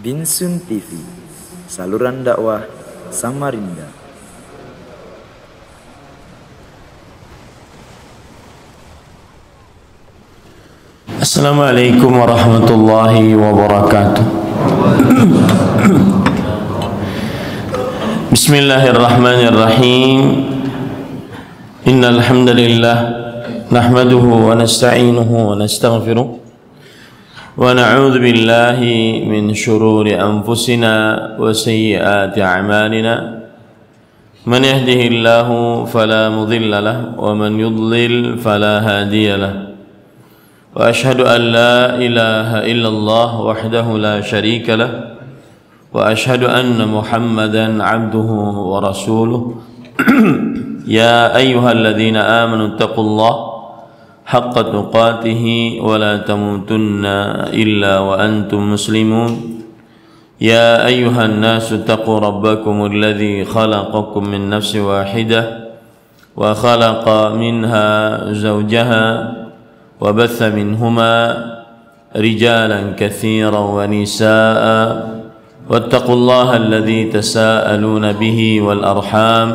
Binsun TV, saluran dakwah Samarinda. Assalamualaikum warahmatullahi wabarakatuh. Bismillahirrahmanirrahim. Innal hamdalillah nahmaduhu wa nasta'inuhu wa nastaghfiruh wa na'udzu billahi min shururi anfusina wa sayyiati a'malina. Man yahdihillahu fala mudilla lahu wa man yudlil fala hadiya lahu. Wa ashhadu an la ilaha illallah wahdahu la syarika lah wa ashhadu anna Muhammadan abduhu wa rasuluh. Ya ayyuhalladzina amanu taqullaha haqqa tuqatih wa la tamutunna illa wa antum muslimun. Ya ayyuhan nasu taqu rabbakum alladzi khalaqakum min nafsin wahidah wa khalaqa minha zawjaha وبث منهما رجالا كثيرا ونساء واتقوا الله الذي تساءلون به والأرحام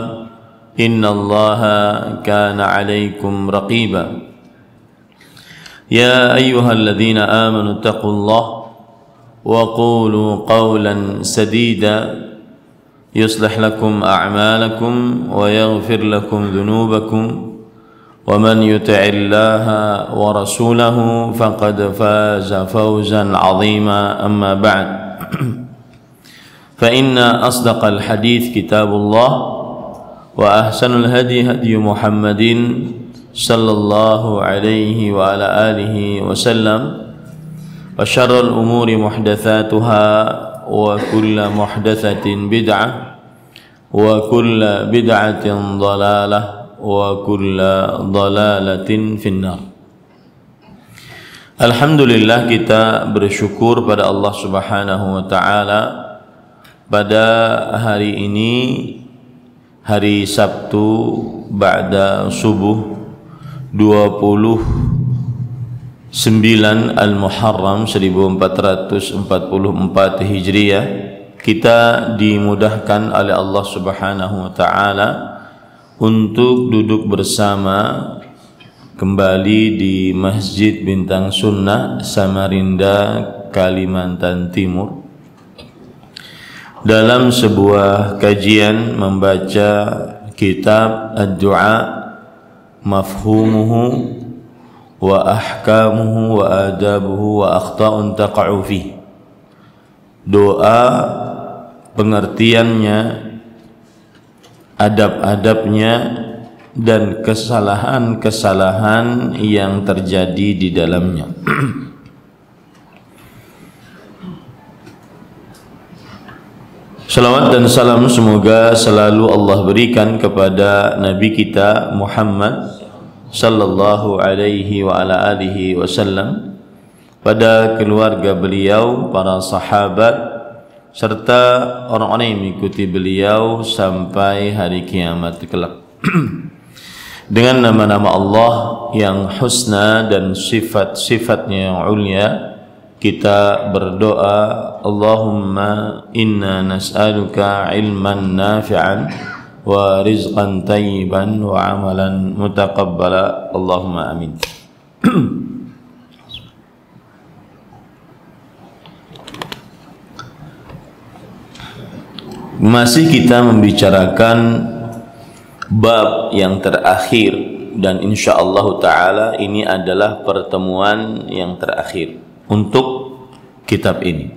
إن الله كان عليكم رقيبا. يا أيها الذين آمنوا اتقوا الله وقولوا قولا سديدا يصلح لكم أعمالكم ويغفر لكم ذنوبكم ومن يطع الله ورسوله فقد فاز فوزا عظيما. أما بعد فإن أصدق الحديث كتاب الله وأحسن الهدي هدي محمد صلى الله عليه وعلى آله وسلم وشر الأمور محدثاتها وكل محدثة بدعة وكل بدعة ضلالة wa kulla dhalalatin finnar. Alhamdulillah, kita bersyukur pada Allah Subhanahu wa taala pada hari ini, hari Sabtu ba'da subuh 29 Al-Muharram 1444 Hijriah, kita dimudahkan oleh Allah Subhanahu wa taala untuk duduk bersama kembali di Masjid Bintang Sunnah Samarinda, Kalimantan Timur, dalam sebuah kajian membaca kitab Ad-Du'a, Mafhumuhu wa Ahkamuhu wa Adabuhu wa Akhta'un taqa'u fi. Doa, pengertiannya, adab-adabnya, dan kesalahan-kesalahan yang terjadi di dalamnya. Salawat dan salam semoga selalu Allah berikan kepada Nabi kita Muhammad sallallahu alaihi wa ala alihi wasallam, pada keluarga beliau, para sahabat, serta orang-orang yang mengikuti beliau sampai hari kiamat kelak. Dengan nama-nama Allah yang husna dan sifat-sifatnya yang ulia, kita berdoa, Allahumma inna nas'aluka ilman nafi'an wa rizqan tayyiban wa amalan mutaqabbala. Allahumma amin. Masih kita membicarakan bab yang terakhir, dan insyaallah ta'ala ini adalah pertemuan yang terakhir untuk kitab ini,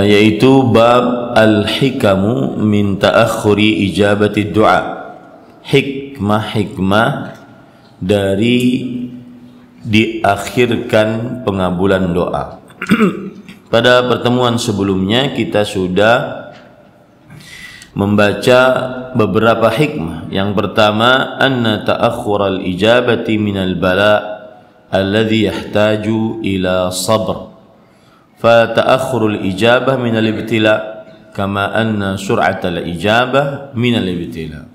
yaitu bab al-hikamu min ta'akhuri ijabati du'a, hikmah-hikmah dari diakhirkan pengabulan doa. Pada pertemuan sebelumnya kita sudah membaca beberapa hikmah. Yang pertama, anna ta'akhur al-ijabati minal bala alladhi yahtaju ila sabr, fa ta'akhur al-ijabah minal ibtila kama anna sur'at al-ijabah minal ibtila.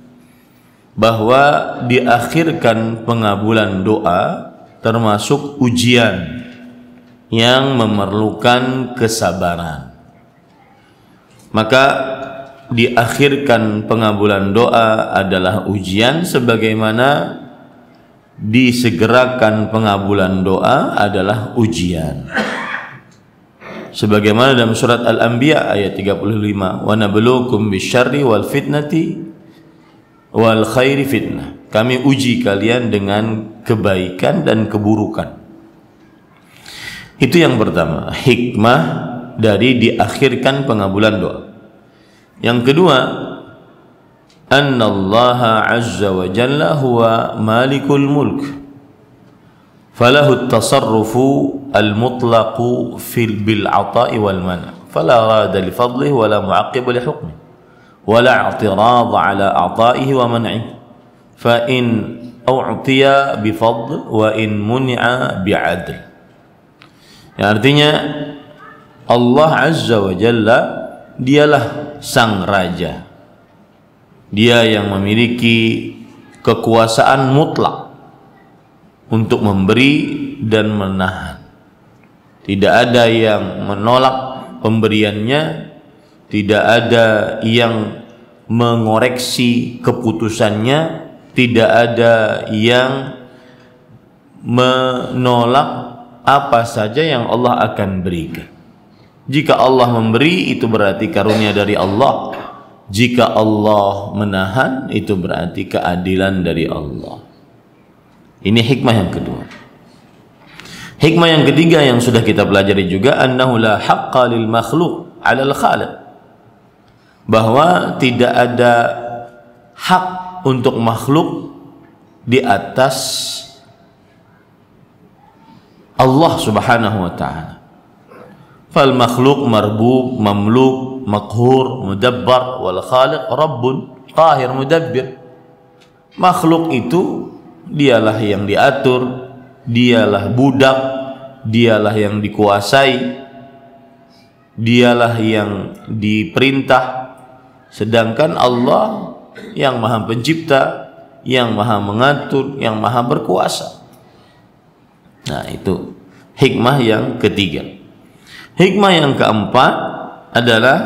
Bahwa diakhirkan pengabulan doa termasuk ujian, yang memerlukan kesabaran. Maka diakhirkan pengabulan doa adalah ujian, sebagaimana disegerakan pengabulan doa adalah ujian. Sebagaimana dalam surat Al-Anbiya ayat 35, wa nabluukum bisyarri wal fitnati wal khairi fitnah. Kami uji kalian dengan kebaikan dan keburukan. Itu yang pertama, hikmah dari diakhirkan pengabulan doa. Yang kedua, annallaha azza wa jalla huwa malikul mulk, falahu at-tasarrufu al-mutlaqu bil ata'i wal mana', fala rada li fadlihi wala mu'aqqiba li hukmihi wala i'tirad ala ata'ihi wa man'ihi, fa in u'tiya bi fadl wa in muni'a bi 'adl. Ya, artinya Allah azza wa jalla dialah sang raja. Dia yang memiliki kekuasaan mutlak untuk memberi dan menahan. Tidak ada yang menolak pemberiannya, tidak ada yang mengoreksi keputusannya, tidak ada yang menolak apa saja yang Allah akan berikan. Jika Allah memberi, itu berarti karunia dari Allah. Jika Allah menahan, itu berarti keadilan dari Allah. Ini hikmah yang kedua. Hikmah yang ketiga yang sudah kita pelajari juga, annahu la haqqa lil makhluq 'ala al khaliq. Bahwa tidak ada hak untuk makhluk di atas Allah Subhanahu wa ta'ala. Fal makhluk marbub, mamluk, maqhur, mudabbar, wal khaliq rabbun qahir mudabbir. Makhluk itu dialah yang diatur, dialah budak, dialah yang dikuasai, dialah yang diperintah. Sedangkan Allah yang maha pencipta, yang maha mengatur, yang maha berkuasa. Nah, itu hikmah yang ketiga. Hikmah yang keempat adalah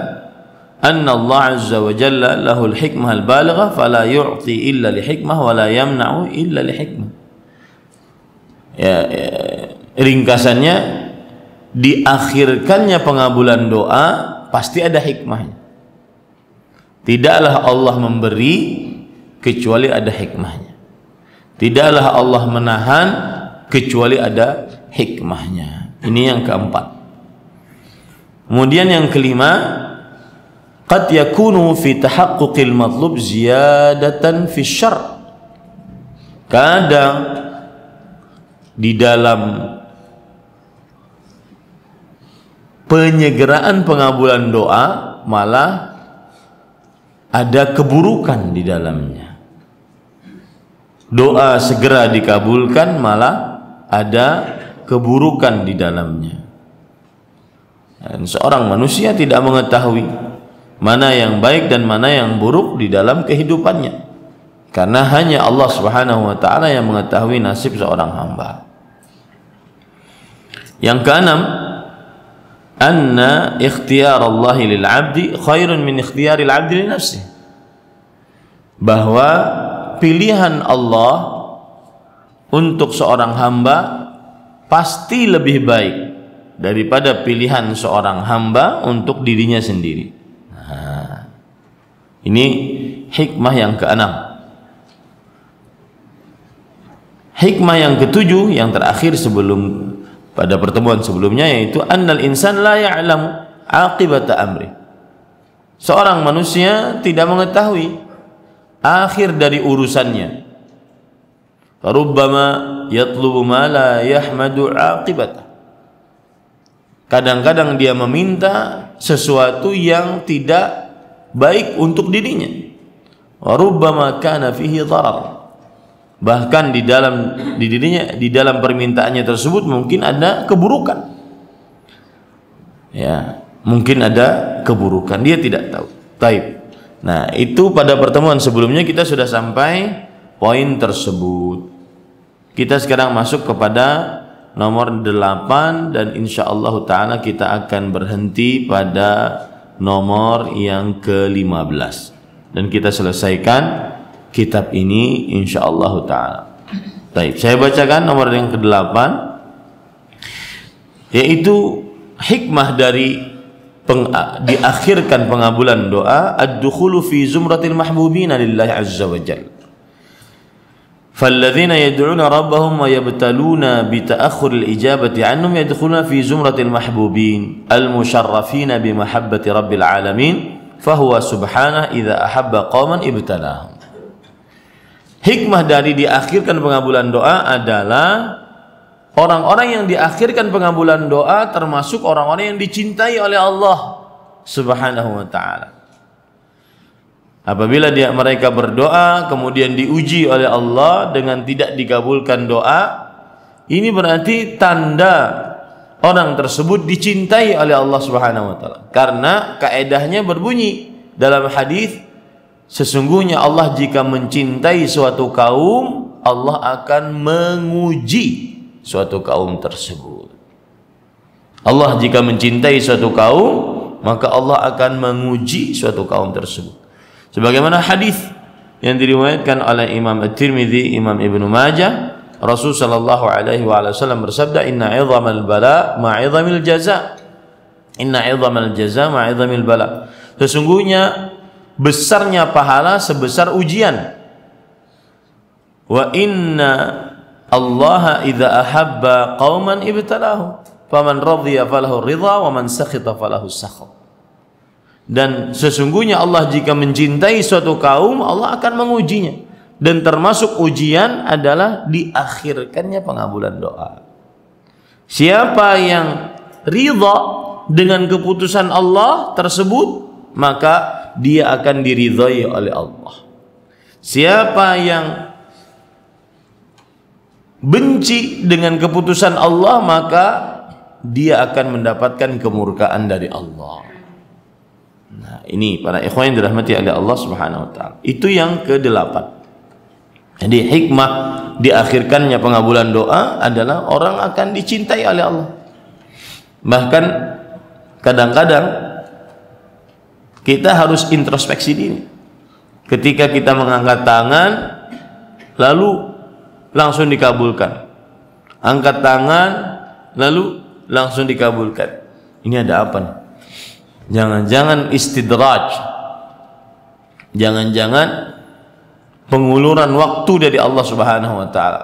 anna Allah azza wa jalla lahul hikmah al-balighah fala yu'ti illa li hikmah wa la yamna'u illa li hikmah. Ringkasannya, diakhirkannya pengabulan doa pasti ada hikmahnya. Tidaklah Allah memberi kecuali ada hikmahnya. Tidaklah Allah menahan kecuali ada hikmahnya. Ini yang keempat. Kemudian yang kelima, qad yakunu fi tahaqquqil matlub ziyadatan fi syarr. Kadang di dalam penyegeraan pengabulan doa malah ada keburukan di dalamnya. Doa segera dikabulkan, malah ada keburukan di dalamnya. Dan seorang manusia tidak mengetahui mana yang baik dan mana yang buruk di dalam kehidupannya, karena hanya Allah Subhanahu wa ta'ala yang mengetahui nasib seorang hamba. Yang keenam, anna ikhtiyar Allah lil 'abdi khairun min ikhtiyaril 'abdi li nafsihi. Bahwa pilihan Allah untuk seorang hamba pasti lebih baik daripada pilihan seorang hamba untuk dirinya sendiri. Nah, ini hikmah yang keenam. Hikmah yang ketujuh, yang terakhir sebelum pada pertemuan sebelumnya, yaitu annal insan la ya'lamu aqibata amri. Seorang manusia tidak mengetahui akhir dari urusannya. Farubbama yatlubu ma la yahmadu aqibata. Kadang-kadang dia meminta sesuatu yang tidak baik untuk dirinya. Warubbama kana fihi dharar. Bahkan di dirinya, di dalam permintaannya tersebut mungkin ada keburukan. Ya, mungkin ada keburukan, dia tidak tahu. Taib. Nah, itu pada pertemuan sebelumnya kita sudah sampai poin tersebut. Kita sekarang masuk kepada nomor 8 dan insyaallah taala kita akan berhenti pada nomor yang ke-15 dan kita selesaikan kitab ini insyaallah taala. Baik, saya bacakan nomor yang ke-8 yaitu hikmah dari diakhirkan pengabulan doa, ad-dukhulu fi zumratil mahbubina lillahi azza wa jalla. فالذين يدعون ربهم ويبتلون بتأخر الإجابة عنهم يدخلون في زمرة المحبوبين المشرفين بمحبة رب العالمين فهو سبحانه إذا أحب قوما ابتلاهم. Hikmah dari diakhirkan pengabulan doa adalah orang-orang yang diakhirkan pengabulan doa termasuk orang-orang yang dicintai oleh Allah Subhanahu wa ta'ala. Apabila mereka berdoa kemudian diuji oleh Allah dengan tidak dikabulkan doa, ini berarti tanda orang tersebut dicintai oleh Allah Subhanahu wa taala. Karena kaedahnya berbunyi dalam hadis, sesungguhnya Allah jika mencintai suatu kaum, Allah akan menguji suatu kaum tersebut. Allah jika mencintai suatu kaum, maka Allah akan menguji suatu kaum tersebut. Sebagaimana hadis yang diriwayatkan oleh Imam At-Tirmidzi, Imam Ibnu Majah, Rasul sallallahu alaihi wasallam bersabda, "Inna 'idhamal bala ma'idhamil jaza." Inna 'idhamal jaza ma'idhamil bala. Sesungguhnya besarnya pahala sebesar ujian. Wa inna Allah idza ahabba qauman ibtalahu. Faman radhiya falahu ridha wa man sakhita falahu sakhat. Dan sesungguhnya Allah jika mencintai suatu kaum, Allah akan mengujinya. Dan termasuk ujian adalah diakhirkannya pengabulan doa. Siapa yang ridha dengan keputusan Allah tersebut, maka dia akan diridhai oleh Allah. Siapa yang benci dengan keputusan Allah, maka dia akan mendapatkan kemurkaan dari Allah. Nah, ini para ikhwan yang dirahmati oleh Allah Subhanahu wa taala. Itu yang ke-8. Jadi hikmah diakhirkannya pengabulan doa adalah orang akan dicintai oleh Allah. Bahkan kadang-kadang kita harus introspeksi diri. Ketika kita mengangkat tangan lalu langsung dikabulkan. Angkat tangan lalu langsung dikabulkan. Ini ada apa nih? Jangan-jangan istidraj, jangan-jangan penguluran waktu dari Allah Subhanahu wa taala.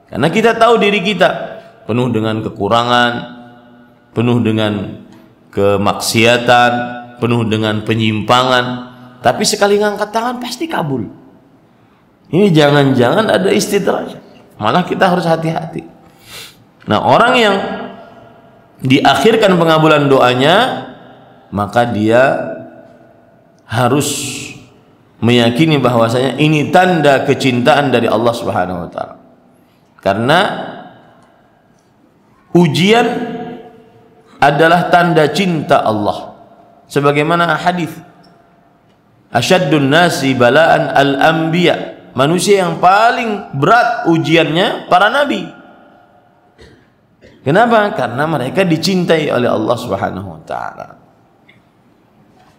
Karena kita tahu diri kita penuh dengan kekurangan, penuh dengan kemaksiatan, penuh dengan penyimpangan, tapi sekali ngangkat tangan pasti kabul. Ini jangan-jangan ada istidraj. Malah kita harus hati-hati. Nah, orang yang diakhirkan pengabulan doanya, maka dia harus meyakini bahwasanya ini tanda kecintaan dari Allah Subhanahu wa taala. Karena ujian adalah tanda cinta Allah. Sebagaimana hadis, asyaddun nasi bala'an al-anbiya. Manusia yang paling berat ujiannya para nabi. Kenapa? Karena mereka dicintai oleh Allah Subhanahu wa taala.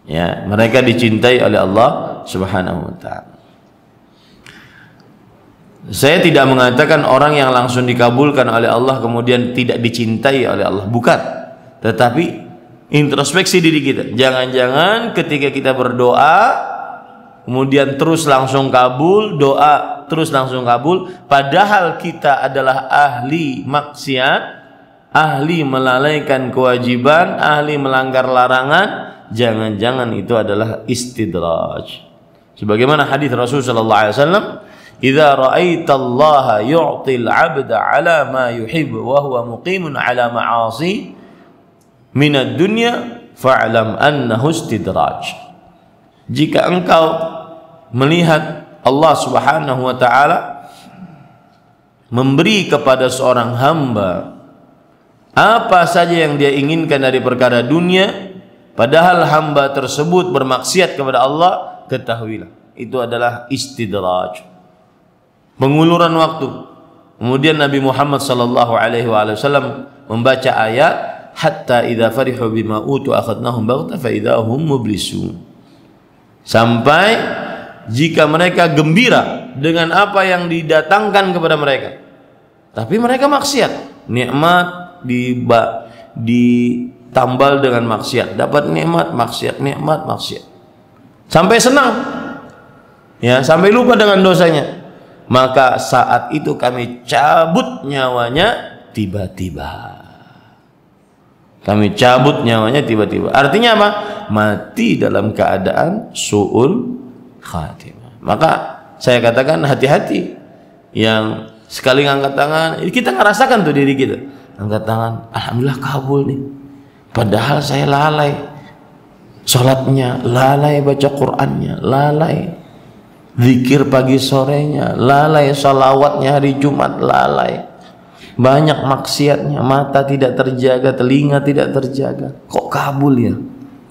Ya, mereka dicintai oleh Allah Subhanahu wa taala. Saya tidak mengatakan orang yang langsung dikabulkan oleh Allah kemudian tidak dicintai oleh Allah, bukan. Tetapi introspeksi diri kita. Jangan-jangan ketika kita berdoa kemudian terus langsung kabul, doa terus langsung kabul, padahal kita adalah ahli maksiat, ahli melalaikan kewajiban, ahli melanggar larangan. Jangan-jangan itu adalah istidraj. Sebagaimana hadis Rasul sallallahu alaihi wasallam, "Idza ra'aitallaha yu'til 'abda 'ala ma yuhibbu wa huwa muqimun 'ala ma'asi min ad-dunya fa'lam annahu istidraj." Jika engkau melihat Allah Subhanahu wa taala memberi kepada seorang hamba apa saja yang dia inginkan dari perkara dunia, padahal hamba tersebut bermaksiat kepada Allah, ketahuilah itu adalah istidraj, penguluran waktu, Kemudian Nabi Muhammad sallallahu alaihi wasallam membaca ayat hatta idza farihu bima utu akhadnahum baghtah fa idza hum mublisun. Sampai jika mereka gembira dengan apa yang didatangkan kepada mereka, tapi mereka maksiat, nikmat ditambal dengan maksiat, dapat nikmat maksiat, nikmat maksiat, sampai senang, ya, sampai lupa dengan dosanya. Maka saat itu kami cabut nyawanya tiba-tiba. Kami cabut nyawanya tiba-tiba. Artinya apa? Mati dalam keadaan su'ul khatimah. Maka saya katakan hati-hati yang sekali ngangkat tangan, kita ngerasakan tuh diri kita. Angkat tangan, alhamdulillah kabul nih. Padahal saya lalai sholatnya, lalai baca Qur'annya, lalai zikir pagi sorenya, lalai salawatnya hari Jumat, lalai banyak maksiatnya, mata tidak terjaga, telinga tidak terjaga, kok kabul ya?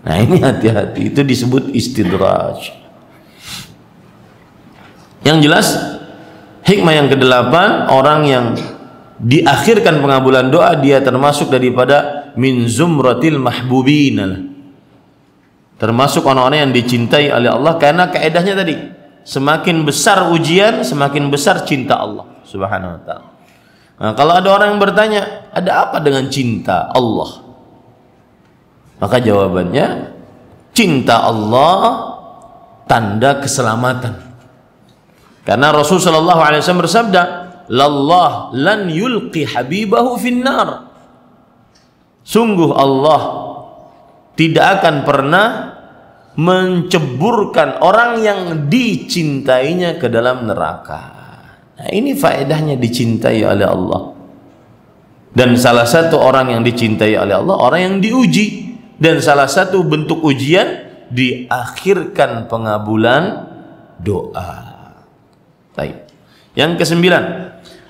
Nah ini hati-hati, itu disebut istidraj. Yang jelas hikmah yang kedelapan, orang yang diakhirkan pengabulan doa dia termasuk daripada min zumratil mahbubin, termasuk orang-orang yang dicintai oleh Allah, karena kaedahnya tadi, semakin besar ujian semakin besar cinta Allah subhanahu wa ta'ala. Nah, kalau ada orang yang bertanya, ada apa dengan cinta Allah? Maka jawabannya, cinta Allah tanda keselamatan. Karena Rasulullah SAW bersabda, lallah lan yulqi habibahu finnar. Sungguh Allah tidak akan pernah menceburkan orang yang dicintainya ke dalam neraka. Nah, ini faedahnya dicintai oleh Allah. Dan salah satu orang yang dicintai oleh Allah, orang yang diuji. Dan salah satu bentuk ujian, diakhirkan pengabulan doa. Baik. Yang kesembilan,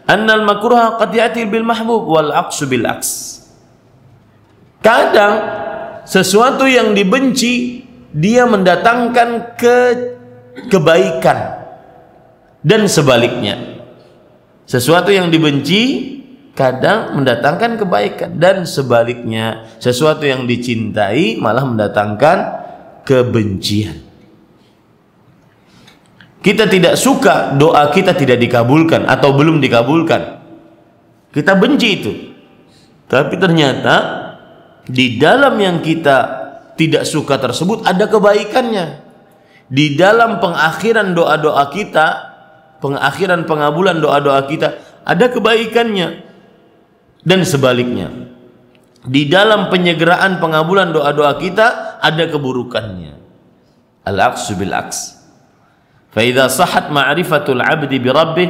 annal makruha qad ya'ti bil mahbub wal aqsu bil aks. Kadang sesuatu yang dibenci dia mendatangkan kebaikan, dan sebaliknya. Sesuatu yang dibenci kadang mendatangkan kebaikan, dan sebaliknya. Sesuatu yang dicintai malah mendatangkan kebencian. Kita tidak suka doa kita tidak dikabulkan atau belum dikabulkan, kita benci itu. Tapi ternyata di dalam yang kita tidak suka tersebut ada kebaikannya. Di dalam pengakhiran doa-doa kita, pengakhiran pengabulan doa-doa kita, ada kebaikannya. Dan sebaliknya, di dalam penyegeraan pengabulan doa-doa kita ada keburukannya. Al-aqsu bil-aqs. Fa idza sahhat ma'rifatul 'abdi bi rabbih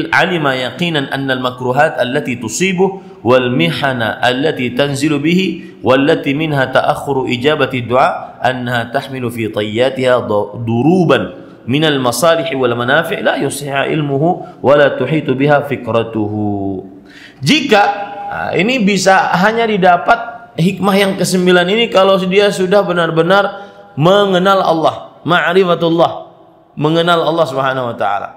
alima yaqinan anna al-makruhat allati tusibuhu wal mihana allati tanzilu bihi wallati minha ta'akhkhuru ijabati du'a annaha tahmilu fi tayyatiha duruban min al-masalih wal manafi' la yusiha ilmuhu wa la tuhitu biha fikratuhu. Jika ini bisa hanya didapat hikmah yang kesembilan ini kalau dia sudah benar-benar mengenal Allah, ma'rifatullah, mengenal Allah Subhanahu wa taala.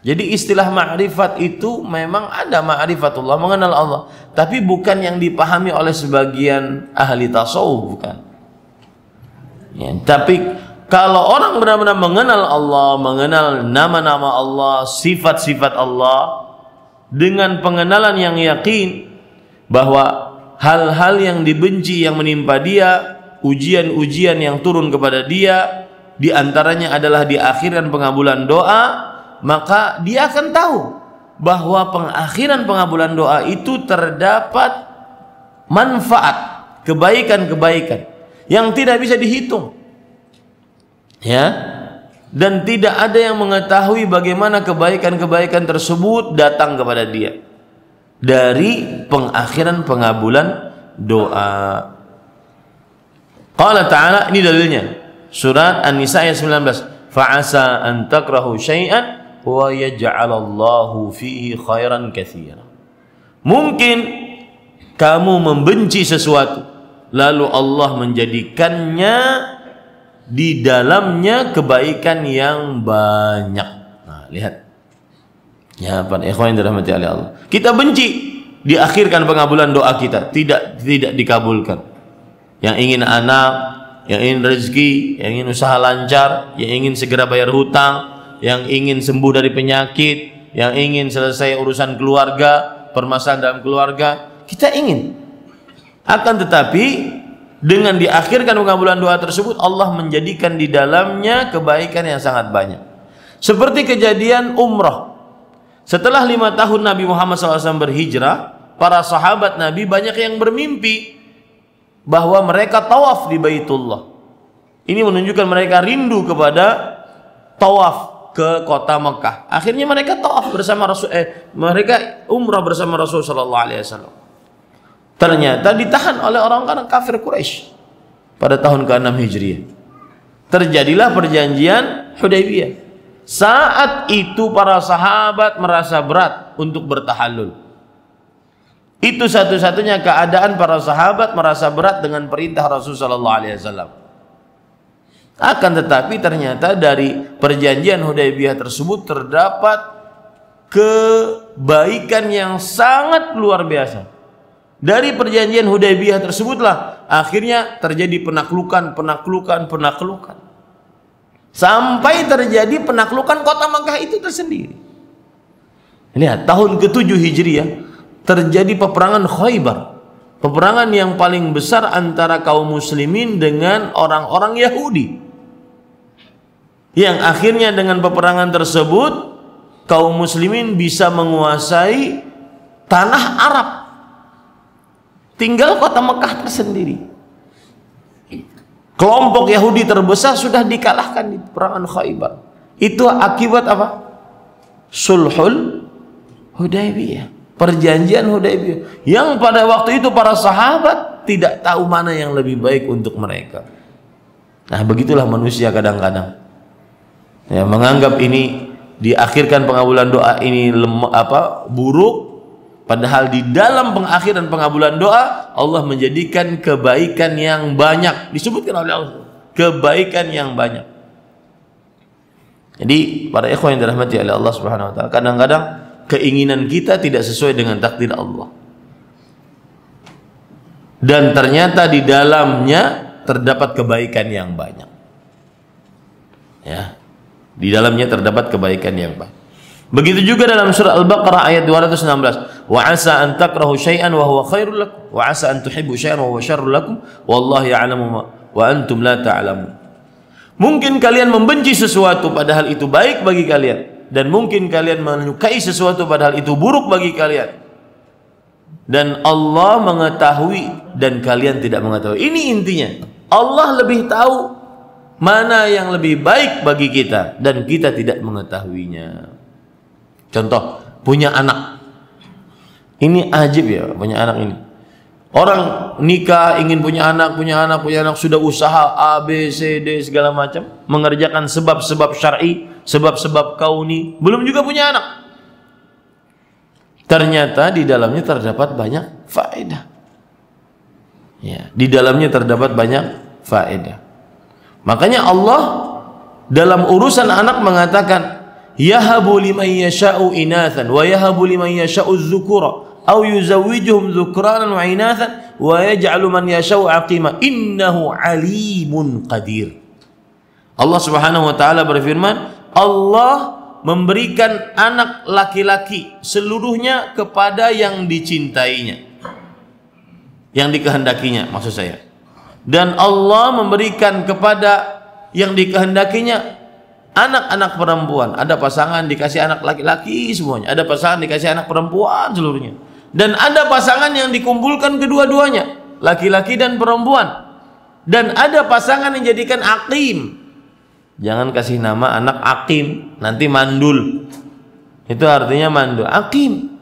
Jadi istilah ma'rifat itu memang ada ma'rifatullah, mengenal Allah, tapi bukan yang dipahami oleh sebagian ahli tasawuf, bukan. Ya, tapi kalau orang benar-benar mengenal Allah, mengenal nama-nama Allah, sifat-sifat Allah, dengan pengenalan yang yakin bahwa hal-hal yang dibenci yang menimpa dia, ujian-ujian yang turun kepada dia, diantaranya adalah di akhiran pengabulan doa, maka dia akan tahu bahwa pengakhiran pengabulan doa itu terdapat manfaat, kebaikan-kebaikan yang tidak bisa dihitung, ya. Dan tidak ada yang mengetahui bagaimana kebaikan-kebaikan tersebut datang kepada dia dari pengakhiran pengabulan doa. Qala ta'ala, ini dalilnya surat An-Nisa ayat 19, fa'asa an takrahu syai'an wa yaj'alallahu fihi khairan katsira. Mungkin kamu membenci sesuatu lalu Allah menjadikannya di dalamnya kebaikan yang banyak. Nah, lihat. Ya, para ikhwan yang dirahmati oleh Allah. Kita benci diakhirkan pengabulan doa kita, tidak dikabulkan. Yang ingin anak, yang ingin rezeki, yang ingin usaha lancar, yang ingin segera bayar hutang, yang ingin sembuh dari penyakit, yang ingin selesai urusan keluarga, permasalahan dalam keluarga, kita ingin. Akan tetapi dengan diakhirkan pengabulan doa tersebut, Allah menjadikan di dalamnya kebaikan yang sangat banyak. Seperti kejadian umrah. Setelah 5 tahun Nabi Muhammad SAW berhijrah, para sahabat Nabi banyak yang bermimpi bahwa mereka tawaf di Baitullah. Ini menunjukkan mereka rindu kepada tawaf ke kota Mekah. Akhirnya mereka tawaf bersama mereka umrah bersama Rasul sallallahu alaihi wasallam. Ternyata ditahan oleh orang-orang kafir Quraisy pada tahun ke-6 Hijriah. Terjadilah perjanjian Hudaybiyah. Saat itu para sahabat merasa berat untuk bertahallul. Itu satu-satunya keadaan para sahabat merasa berat dengan perintah Rasul sallallahu alaihi wasallam. Akan tetapi ternyata dari perjanjian Hudaybiyah tersebut terdapat kebaikan yang sangat luar biasa. Dari perjanjian Hudaybiyah tersebutlah akhirnya terjadi penaklukan. Sampai terjadi penaklukan kota Makkah itu tersendiri. Lihat, tahun ke-7 Hijriah terjadi peperangan Khaybar, peperangan yang paling besar antara kaum muslimin dengan orang-orang Yahudi, yang akhirnya dengan peperangan tersebut kaum muslimin bisa menguasai tanah Arab, tinggal kota Mekah tersendiri. Kelompok Yahudi terbesar sudah dikalahkan di peperangan Khaybar. Itu akibat apa? Sulhul Hudaybiyah, perjanjian Hudaybiyah, yang pada waktu itu para sahabat tidak tahu mana yang lebih baik untuk mereka. Nah, begitulah manusia kadang-kadang. Ya, menganggap ini diakhirkan pengabulan doa ini buruk, padahal di dalam pengakhiran pengabulan doa Allah menjadikan kebaikan yang banyak. Disebutkan oleh Allah kebaikan yang banyak. Jadi para ikhwan yang dirahmati oleh Allah Subhanahu wa taala, kadang-kadang keinginan kita tidak sesuai dengan takdir Allah, dan ternyata di dalamnya terdapat kebaikan yang banyak. Ya, di dalamnya terdapat kebaikan yang banyak. Begitu juga dalam surah Al-Baqarah ayat 216, wa asa an takrahu syai'an wa huwa khairul lakum wa asa an tuhibbu syai'an wa huwa syarrul lakum wallahu ya'lamu wa antum la ta'lamun. Mungkin kalian membenci sesuatu padahal itu baik bagi kalian, dan mungkin kalian menyukai sesuatu padahal itu buruk bagi kalian, dan Allah mengetahui dan kalian tidak mengetahui. Ini intinya, Allah lebih tahu mana yang lebih baik bagi kita dan kita tidak mengetahuinya. Contoh, punya anak. Ini ajib ya, punya anak ini. Orang nikah ingin punya anak, sudah usaha A, B, C, D segala macam, mengerjakan sebab-sebab syar'i, sebab-sebab kauni, belum juga punya anak. Ternyata di dalamnya terdapat banyak faedah. Ya, di dalamnya terdapat banyak faedah. Makanya Allah dalam urusan anak mengatakan, yahabu liman yasha'u inathan wa yahabu liman yasha'u dzukura aw yuzawwijuhum dzukranan wa inathan wa yaj'alu man yasha'u aqima innahu alimun qadir. Allah Subhanahu wa taala berfirman, Allah memberikan anak laki-laki seluruhnya kepada yang dicintainya, yang dikehendakinya maksud saya. Dan Allah memberikan kepada yang dikehendakinya anak-anak perempuan. Ada pasangan dikasih anak laki-laki semuanya, ada pasangan dikasih anak perempuan seluruhnya, dan ada pasangan yang dikumpulkan kedua-duanya, laki-laki dan perempuan, dan ada pasangan yang jadikan aqim. Jangan kasih nama anak aqim, nanti mandul. Itu artinya mandul, aqim.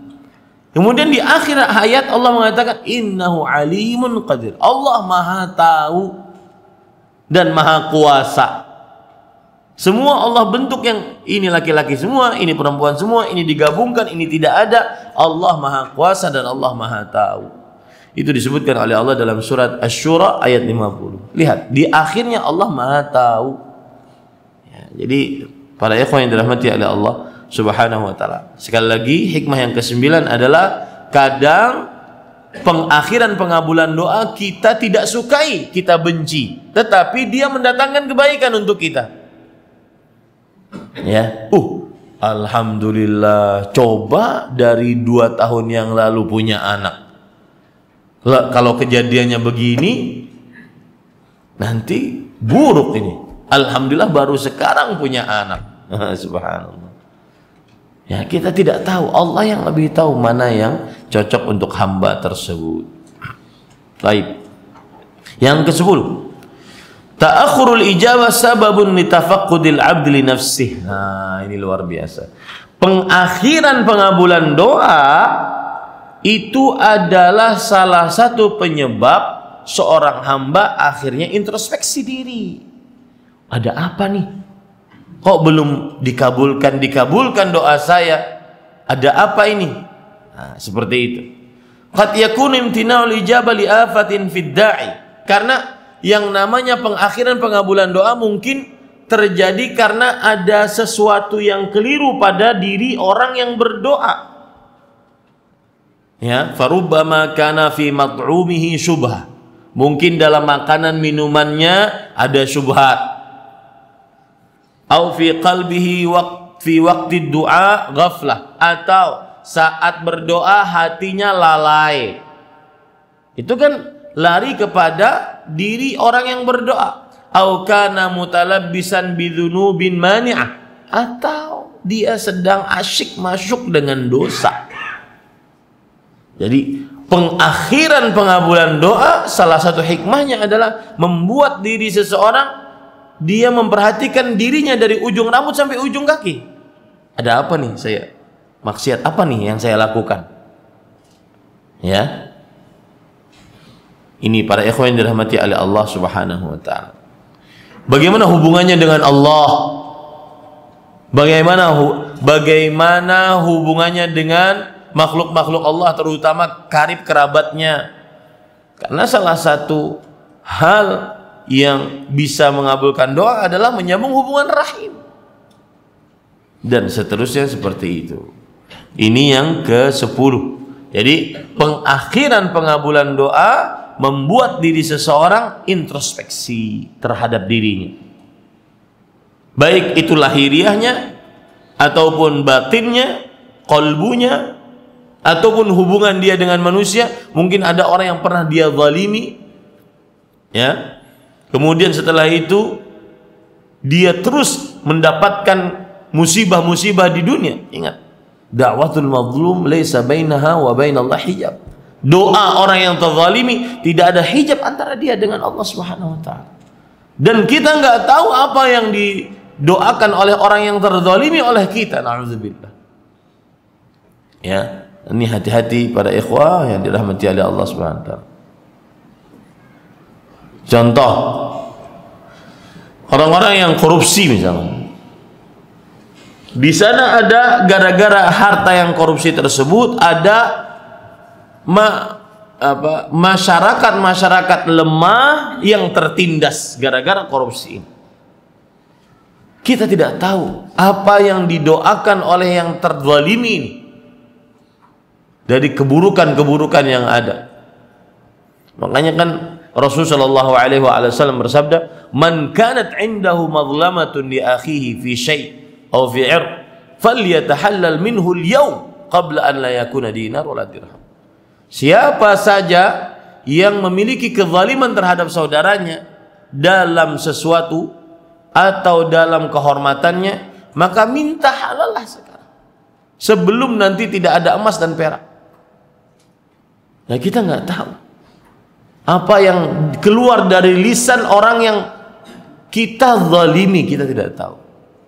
Kemudian di akhir ayat Allah mengatakan innahu alimun qadir. Allah Maha tahu dan Maha kuasa. Semua Allah bentuk yang ini laki-laki semua, ini perempuan semua, ini digabungkan, ini tidak ada. Allah Maha kuasa dan Allah Maha tahu. Itu disebutkan oleh Allah dalam surat Asy-Syura ayat 50. Lihat, di akhirnya Allah Maha tahu. Ya, jadi para ikhwan yang dirahmati oleh Allah, Subhanahu wa ta'ala. Sekali lagi, hikmah yang ke-9 adalah kadang pengakhiran pengabulan doa kita tidak sukai, kita benci, tetapi dia mendatangkan kebaikan untuk kita. Ya, alhamdulillah, coba dari 2 tahun yang lalu punya anak. Kalau kejadiannya begini, nanti buruk ini. Alhamdulillah baru sekarang punya anak. Subhanallah. Ya, kita tidak tahu, Allah yang lebih tahu mana yang cocok untuk hamba tersebut. Baik. Yang ke-10, ta'akhurul ijabah sababun litafaqqudil 'abdi li nafsihi. Nah, ini luar biasa. Pengakhiran pengabulan doa itu adalah salah satu penyebab seorang hamba akhirnya introspeksi diri. Ada apa nih? Kok belum dikabulkan doa saya? Ada apa ini? Nah, seperti itu. Qad yakunu imtina'ul ijabah li afatin fid da'i. Karena yang namanya pengakhiran pengabulan doa mungkin terjadi karena ada sesuatu yang keliru pada diri orang yang berdoa. Ya, farubbama kana fi mat'umihi syubhah. Mungkin dalam makanan minumannya ada syubhat. Au fi qalbihi fi waqti du'a ghaflah, atau saat berdoa hatinya lalai. Itu kan lari kepada diri orang yang berdoa. Au kana mutalabbisan bidzunubin mani'ah, atau dia sedang asyik masuk dengan dosa. Jadi pengakhiran pengabulan doa salah satu hikmahnya adalah membuat diri seseorang dia memperhatikan dirinya dari ujung rambut sampai ujung kaki. Ada apa nih saya? Maksiat apa nih yang saya lakukan? Ya. Ini para ikhwan yang dirahmati oleh Allah Subhanahu wa taala. Bagaimana hubungannya dengan Allah? Bagaimana hubungannya dengan makhluk-makhluk Allah, terutama karib kerabatnya? Karena salah satu hal yang bisa mengabulkan doa adalah menyambung hubungan rahim, dan seterusnya seperti itu. Ini yang ke-10. Jadi pengakhiran pengabulan doa membuat diri seseorang introspeksi terhadap dirinya, baik itu lahiriahnya ataupun batinnya, qalbunya, ataupun hubungan dia dengan manusia. Mungkin ada orang yang pernah dia zalimi, ya, kemudian setelah itu dia terus mendapatkan musibah-musibah di dunia. Ingat, da'watul mazlum laisa bainaha wa bainallahi hijab. Doa orang yang terzalimi tidak ada hijab antara dia dengan Allah Subhanahu wa taala. Dan kita nggak tahu apa yang didoakan oleh orang yang terzalimi oleh kita. Nauzubillah. Ya, ini hati-hati para ikhwah yang dirahmati oleh Allah Subhanahu wa taala. Contoh, orang-orang yang korupsi misalnya, di sana ada gara-gara harta yang korupsi tersebut ada masyarakat lemah yang tertindas gara-gara korupsi. Kita tidak tahu apa yang didoakan oleh yang terzalimi ini dari keburukan-keburukan yang ada. Makanya kan Rasulullah SAW bersabda, "Man kanat 'indahu madlamatun li akhihi fi syai' aw fi 'ird, falyatahallal minhu al-yawm qabla an la yakuna dinar wala dirham." Siapa saja yang memiliki kezaliman terhadap saudaranya dalam sesuatu atau dalam kehormatannya, maka minta halallah sekarang, sebelum nanti tidak ada emas dan perak. Nah, kita nggak tahu apa yang keluar dari lisan orang yang kita zalimi, kita tidak tahu.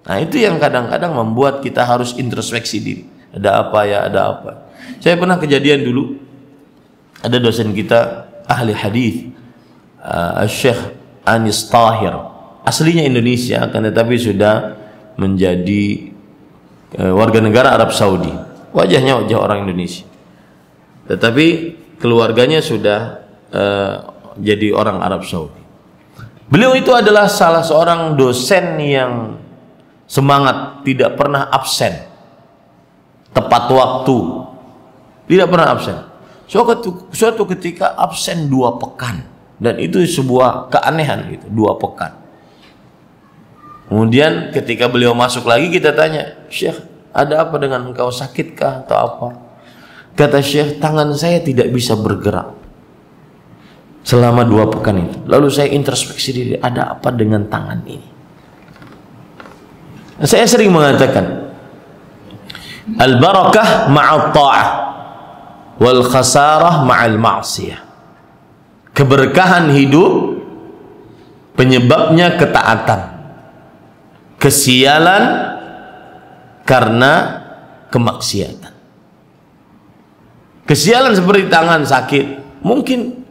Nah, itu yang kadang-kadang membuat kita harus introspeksi diri. Ada apa ya, ada apa. Saya pernah kejadian dulu, ada dosen kita ahli hadis, Syekh Anis Tahir, aslinya Indonesia, akan tetapi sudah menjadi warga negara Arab Saudi. Wajahnya wajah orang Indonesia, tetapi keluarganya sudah jadi orang Arab Saudi. Beliau itu adalah salah seorang dosen yang semangat, tidak pernah absen. tepat waktu, tidak pernah absen. Suatu ketika absen 2 pekan, dan itu sebuah keanehan gitu, 2 pekan. Kemudian ketika beliau masuk lagi, kita tanya, Syekh, ada apa dengan engkau, sakitkah atau apa? Kata Syekh, tangan saya tidak bisa bergerak selama 2 pekan itu. Lalu saya introspeksi diri, ada apa dengan tangan ini? Saya sering mengatakan, al-barakah ma'at ta'ah wal khasarah ma'al ma'siyah. Keberkahan hidup penyebabnya ketaatan, kesialan karena kemaksiatan. Kesialan seperti tangan sakit, mungkin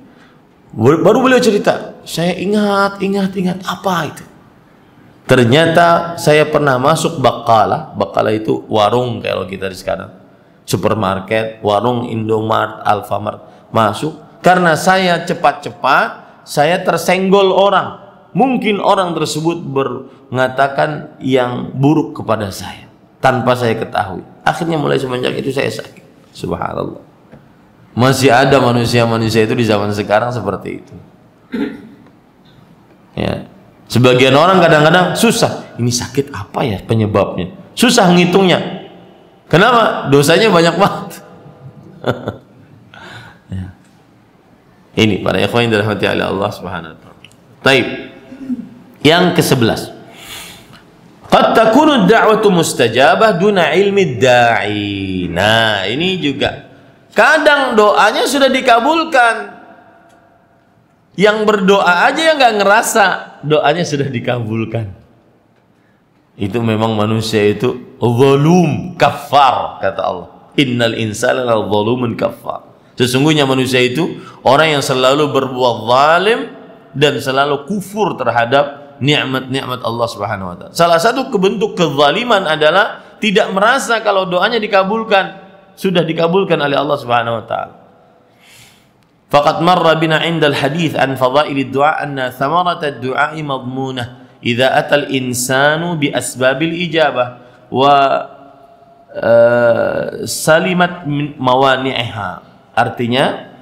baru beliau cerita, saya ingat apa itu? Ternyata saya pernah masuk Baqalah itu warung kalau kita di sekarang, supermarket, warung Indomart, Alfamart, masuk. Karena saya cepat-cepat, saya tersenggol orang. Mungkin orang tersebut mengatakan yang buruk kepada saya tanpa saya ketahui. Akhirnya mulai semenjak itu saya sakit. Subhanallah. Masih ada manusia-manusia itu di zaman sekarang seperti itu. Ya. Sebagian orang kadang-kadang susah. Ini sakit apa ya penyebabnya? Susah ngitungnya. Kenapa? Dosanya banyak banget. Ya. Ini para ikhwan yang dirahmati oleh Allah Subhanahu wa taala. Baik. Yang ke-11. Qad takunu ad-da'watu mustajabah duna ilmi da'i. Nah, ini juga kadang doanya sudah dikabulkan. Yang berdoa aja yang nggak ngerasa doanya sudah dikabulkan. Itu memang manusia itu zalum kafar, kata Allah. Innal insana zalumun kafar. Sesungguhnya manusia itu orang yang selalu berbuat zalim dan selalu kufur terhadap nikmat-nikmat Allah Subhanahu wa taala. Salah satu bentuk kezaliman adalah tidak merasa kalau doanya dikabulkan, sudah dikabulkan oleh Allah Subhanahu wa taala. Faqad marra bina 'inda al-hadits an fadail ad-du'a anna thamarat ad-du'a madmunah idza ata al-insanu bi asbabil ijabah wa salimat min mawani'iha. Artinya,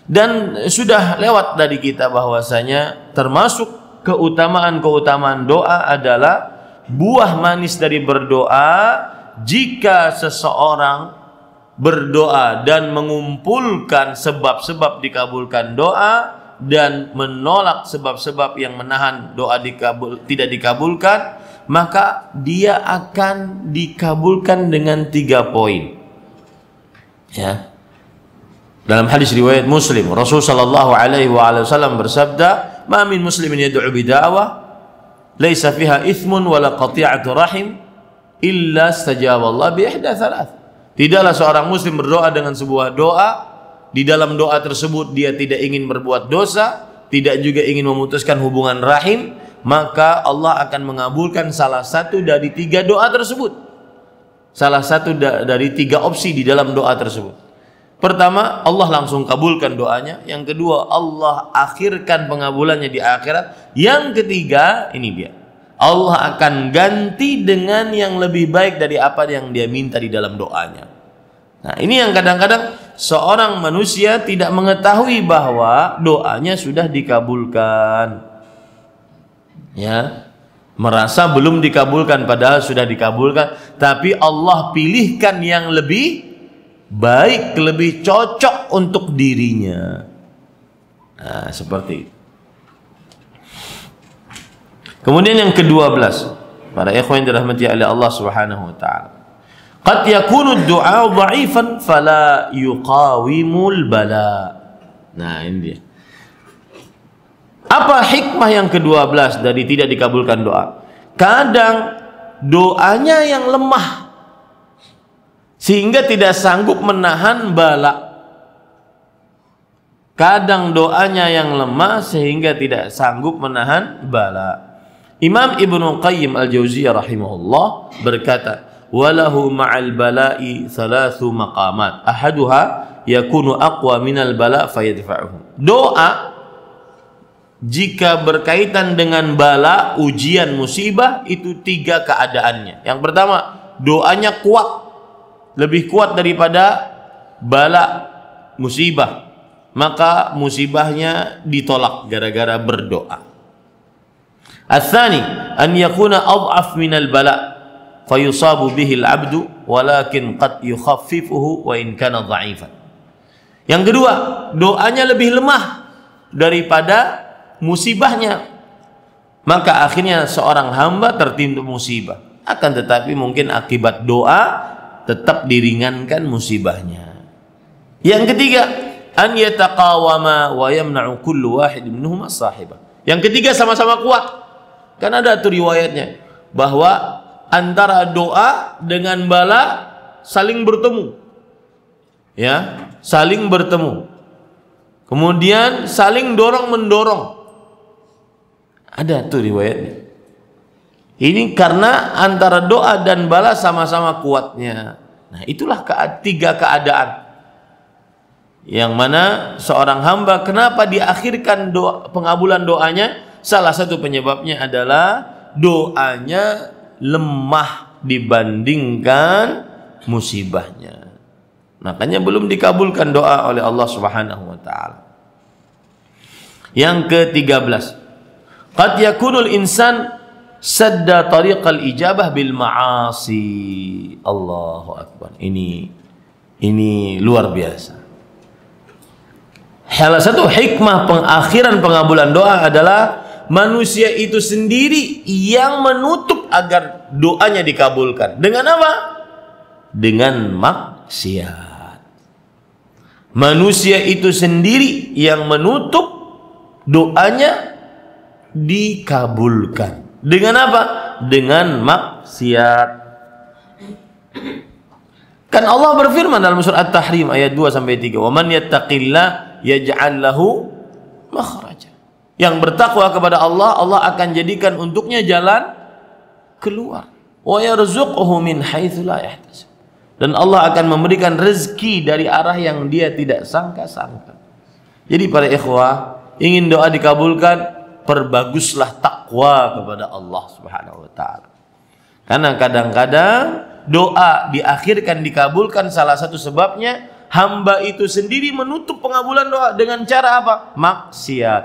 dan sudah lewat dari kita bahwasanya termasuk keutamaan doa adalah buah manis dari berdoa. Jika seseorang berdoa dan mengumpulkan sebab-sebab dikabulkan doa dan menolak sebab-sebab yang menahan doa tidak dikabulkan, maka dia akan dikabulkan dengan 3 poin. Ya. Dalam hadis riwayat Muslim, Rasul sallallahu alaihi wasallam bersabda, "Ma min muslimin yad'u bid'awah laisa fiha ithmun wala qati'atu rahim illa istajaba Allah bi ihda thalath." Tidaklah seorang muslim berdoa dengan sebuah doa, di dalam doa tersebut dia tidak ingin berbuat dosa, tidak juga ingin memutuskan hubungan rahim, maka Allah akan mengabulkan salah satu dari 3 doa tersebut. Salah satu dari 3 opsi di dalam doa tersebut. Pertama, Allah langsung kabulkan doanya. Yang kedua, Allah akhirkan pengabulannya di akhirat. Yang ketiga, ini dia, Allah akan ganti dengan yang lebih baik dari apa yang dia minta di dalam doanya. Nah, ini yang kadang-kadang seorang manusia tidak mengetahui bahwa doanya sudah dikabulkan. Ya, merasa belum dikabulkan padahal sudah dikabulkan, tapi Allah pilihkan yang lebih baik, lebih cocok untuk dirinya. Nah, seperti itu. Kemudian yang ke-12, para ikhwan yang dirahmati oleh Allah Subhanahu wa taala. Qad yakunu ad-du'a dha'ifan fala yuqawimul bala. Nah, ini dia. Apa hikmah yang ke-12 dari tidak dikabulkan doa? Kadang doanya yang lemah sehingga tidak sanggup menahan bala. Kadang doanya yang lemah sehingga tidak sanggup menahan bala. Imam Ibnu Qayyim Al-Jauziyah rahimahullah berkata, "Walahu ma'al bala'i thalathu maqamat. Ahaduha yakunu aqwa minal bala' fayadfa'uhu." Doa jika berkaitan dengan bala, ujian, musibah, itu 3 keadaannya. Yang pertama, doanya kuat lebih kuat daripada bala musibah, maka musibahnya ditolak gara-gara berdoa. Ats-tsani an yakuna adhaf min al-bala fayusabu bihi al-'abdu walakin qad yukhaffifuhu wa in kana dha'ifan. Yang kedua, doanya lebih lemah daripada musibahnya, maka akhirnya seorang hamba tertimpa musibah, akan tetapi mungkin akibat doa tetap diringankan musibahnya. Yang ketiga, an yataqawama wa yamna'u kullu wahid minhum as-sahibah. Yang ketiga sama-sama kuat. Kan ada tuh riwayatnya bahwa antara doa dengan bala saling bertemu. Ya, saling bertemu. Kemudian saling dorong-mendorong. Ada tuh riwayatnya. Ini karena antara doa dan bala sama-sama kuatnya. Nah, itulah tiga keadaan yang mana seorang hamba kenapa diakhirkan pengabulan doanya? Salah satu penyebabnya adalah doanya lemah dibandingkan musibahnya. Makanya belum dikabulkan doa oleh Allah Subhanahu wa taala. Yang ke-13, qad yakunul insan sadda tariqal ijabah bil ma'asi. Allahu akbar. Ini luar biasa. Salah satu hikmah pengakhiran pengabulan doa adalah manusia itu sendiri yang menutup agar doanya dikabulkan. Dengan apa? Dengan maksiat. Manusia itu sendiri yang menutup doanya dikabulkan. Dengan apa? Dengan maksiat. Kan Allah berfirman dalam surat At-Tahrim ayat 2 sampai 3, "Wa man yattaqillah yaj'al lahu makhraja." Yang bertakwa kepada Allah, Allah akan jadikan untuknya jalan keluar. Wa yarzuquhu min haitsu la yahtasib. Dan Allah akan memberikan rezeki dari arah yang dia tidak sangka-sangka. Jadi para ikhwah, ingin doa dikabulkan, perbaguslah takwa kepada Allah Subhanahu wa taala. Karena kadang-kadang doa diakhirkan dikabulkan, salah satu sebabnya hamba itu sendiri menutup pengabulan doa dengan cara apa? Maksiat.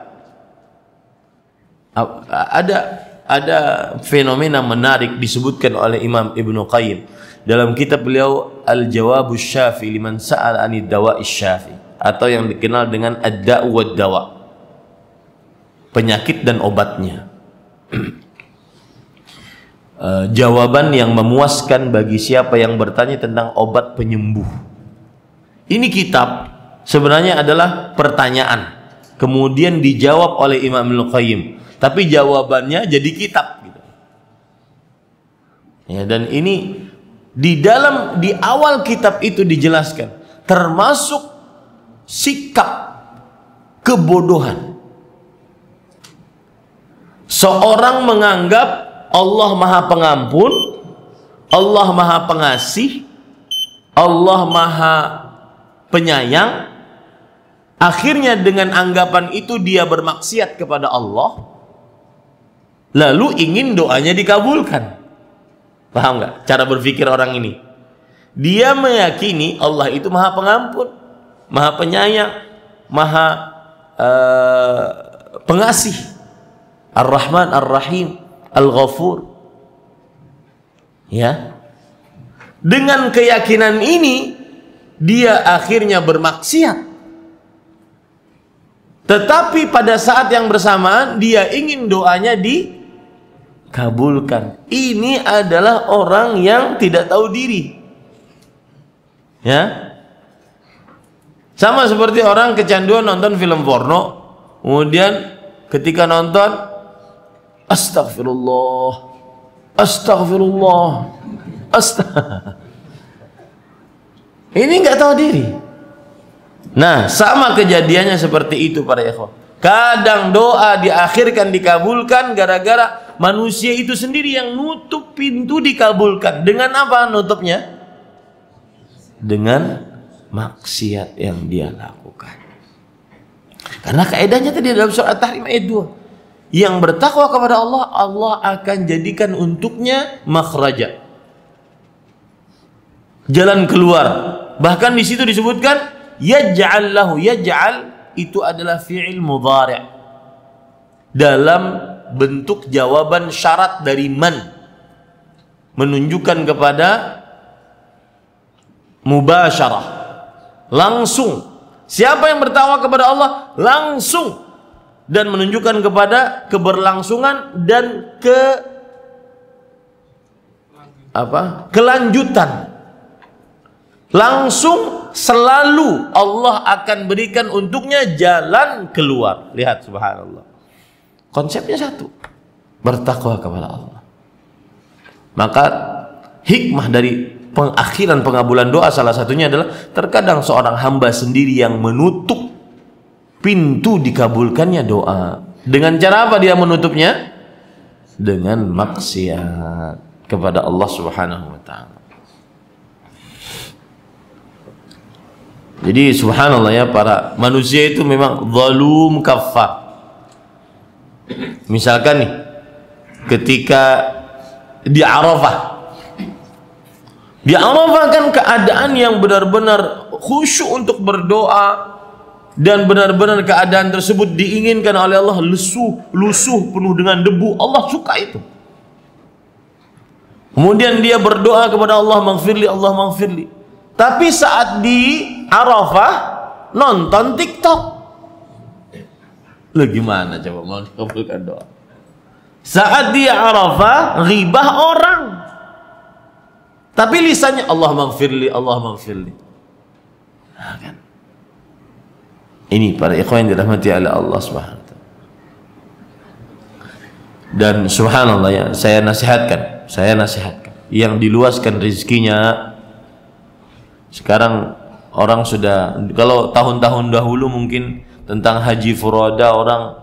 Ada fenomena menarik disebutkan oleh Imam Ibnu Qayyim dalam kitab beliau Al-Jawabus Syafi liman sa'al 'anid dawa'is syafi, atau yang dikenal dengan ad-da'u wad-dawa, penyakit dan obatnya. Jawaban yang memuaskan bagi siapa yang bertanya tentang obat penyembuh. Ini kitab sebenarnya adalah pertanyaan, kemudian dijawab oleh Imam Ibnu Qayyim, tapi jawabannya jadi kitab gitu. Ya, dan ini di awal kitab itu dijelaskan termasuk sikap kebodohan seorang menganggap Allah Maha Pengampun, Allah Maha Pengasih, Allah Maha Penyayang. Akhirnya dengan anggapan itu dia bermaksiat kepada Allah, lalu ingin doanya dikabulkan. Paham nggak cara berpikir orang ini? Dia meyakini Allah itu Maha Pengampun, Maha Penyayang, Maha Pengasih, Ar-Rahman, Ar-Rahim, Al-Ghafur. Ya. Dengan keyakinan ini dia akhirnya bermaksiat. Tetapi pada saat yang bersamaan dia ingin doanya dikabulkan. Ini adalah orang yang tidak tahu diri. Ya. Sama seperti orang kecanduan nonton film porno, kemudian ketika nonton astagfirullah, astagfirullah, ini nggak tahu diri. Nah, sama kejadiannya seperti itu para ikhwan. Kadang doa diakhirkan dikabulkan gara-gara manusia itu sendiri yang nutup pintu dikabulkan. Dengan apa nutupnya? Dengan maksiat yang dia lakukan. Karena kaidahnya tadi dalam surat At-Tahrim ayat 2. Yang bertakwa kepada Allah, Allah akan jadikan untuknya makhraja, jalan keluar. Bahkan di situ disebutkan yaj'al lahu. Yaj'al itu adalah fi'il mudhari' dalam bentuk jawaban syarat dari man, menunjukkan kepada mubasyarah, langsung. Siapa yang bertakwa kepada Allah langsung, dan menunjukkan kepada keberlangsungan dan kelanjutan. Langsung, selalu Allah akan berikan untuknya jalan keluar. Lihat, subhanallah, konsepnya satu, bertakwa kepada Allah. Maka hikmah dari pengakhiran pengabulan doa salah satunya adalah terkadang seorang hamba sendiri yang menutup pintu dikabulkannya doa. Dengan cara apa dia menutupnya? Dengan maksiat kepada Allah Subhanahu wa taala. Jadi subhanallah ya, para manusia itu memang zalum kafar. Misalkan nih, ketika di Arafah, di Arafah kan keadaan yang benar-benar khusyuk untuk berdoa, dan benar-benar keadaan tersebut diinginkan oleh Allah, lusuh penuh dengan debu. Allah suka itu. Kemudian dia berdoa kepada Allah, maghfirli, Allah maghfirli. Tapi saat di Arafah nonton TikTok, lu gimana coba mau dikabulkan doa? Saat di Arafah ghibah orang, tapi lisannya Allah maghfirli, Allah maghfirli. Nah, kan? Ini para ikhwan yang dirahmati oleh Allah Subhanahu wa taala. Dan subhanallah ya, saya nasihatkan yang diluaskan rezekinya. Sekarang orang sudah, kalau tahun-tahun dahulu mungkin tentang haji furoda orang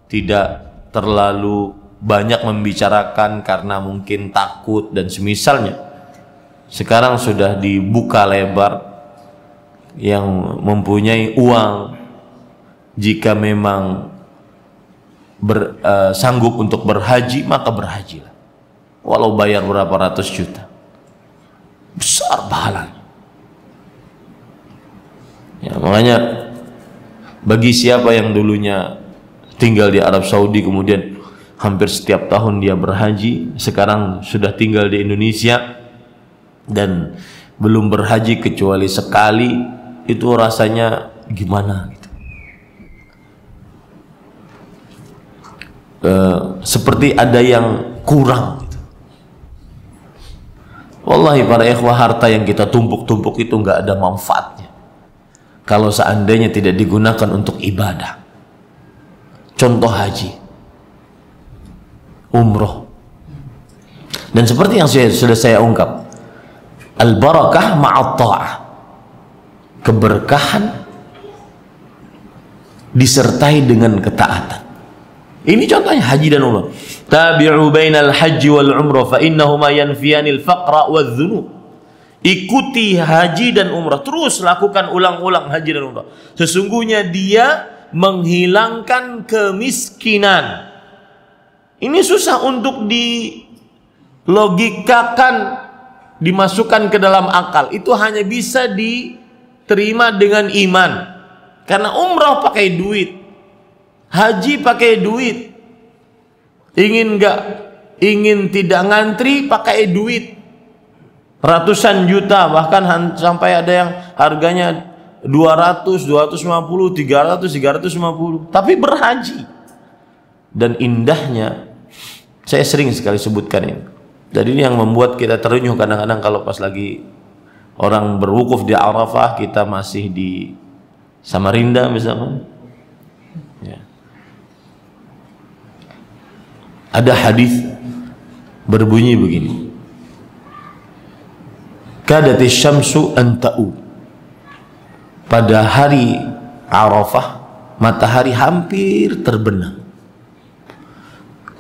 tidak terlalu banyak membicarakan karena mungkin takut dan semisalnya. Sekarang sudah dibuka lebar, yang mempunyai uang jika memang sanggup untuk berhaji, maka berhajilah, walau bayar berapa ratus juta, besar pahalanya. Ya, makanya bagi siapa yang dulunya tinggal di Arab Saudi kemudian hampir setiap tahun dia berhaji, sekarang sudah tinggal di Indonesia dan belum berhaji kecuali sekali, itu rasanya gimana gitu. Seperti ada yang kurang gitu. Wallahi para ikhwah, harta yang kita tumpuk-tumpuk itu nggak ada manfaatnya kalau seandainya tidak digunakan untuk ibadah. Contoh haji, umroh. Dan seperti yang sudah saya ungkap, al-barakah ma'at ta'ah, keberkahan disertai dengan ketaatan. Ini contohnya haji dan umrah. Tabi'u bainal haji wal umrah fa innahuma yanfiyanil faqra wadh-dhunub. Ikuti haji dan umrah, terus lakukan ulang-ulang haji dan umrah. Sesungguhnya dia menghilangkan kemiskinan. Ini susah untuk dilogikakan, dimasukkan ke dalam akal. Itu hanya bisa diterima dengan iman. Karena umrah pakai duit, haji pakai duit. Ingin tidak ngantri pakai duit. Ratusan juta, bahkan sampai ada yang harganya 200, 250, 300, 350, tapi berhaji. Dan indahnya, saya sering sekali sebutkan ini. Jadi ini yang membuat kita terenyuh kadang-kadang kalau pas lagi orang berwukuf di Arafah, kita masih di Samarinda misalnya. Ya. Ada hadis berbunyi begini. Kadatis syamsu anta'u. Pada hari Arafah matahari hampir terbenam.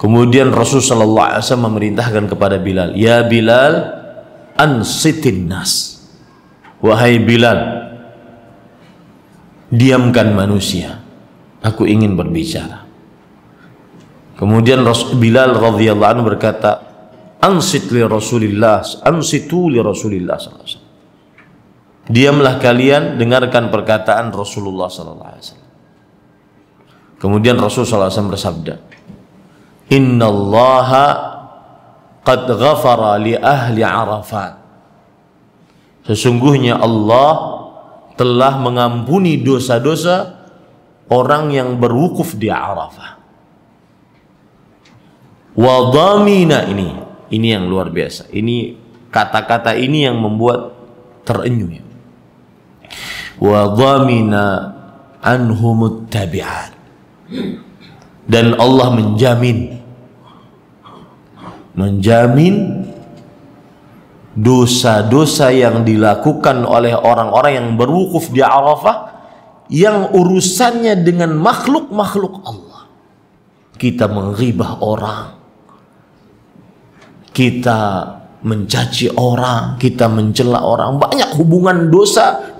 Kemudian Rasulullah SAW memerintahkan kepada Bilal, ya Bilal, ansitin nas. Wahai Bilal, diamkan manusia, aku ingin berbicara. Kemudian Bilal radhiyallahu anhu berkata, ansit li Rasulillah, ansitu li Rasulillah sallallahu alaihi wasallam. diamlah kalian, dengarkan perkataan Rasulullah sallallahu alaihi wasallam. Kemudian Rasulullah SAW bersabda, Innallaha qad ghafara li ahli Arafat. Sesungguhnya Allah telah mengampuni dosa-dosa orang yang berwukuf di Arafah. Wa dhamina, ini yang luar biasa. Ini kata-kata ini yang membuat terenyuh. Wa dhamina anhumut tabi'at. Dan Allah menjamin dosa-dosa yang dilakukan oleh orang-orang yang berwukuf di Arafah yang urusannya dengan makhluk-makhluk Allah. Kita menghibah orang, kita mencaci orang, kita mencela orang, banyak hubungan dosa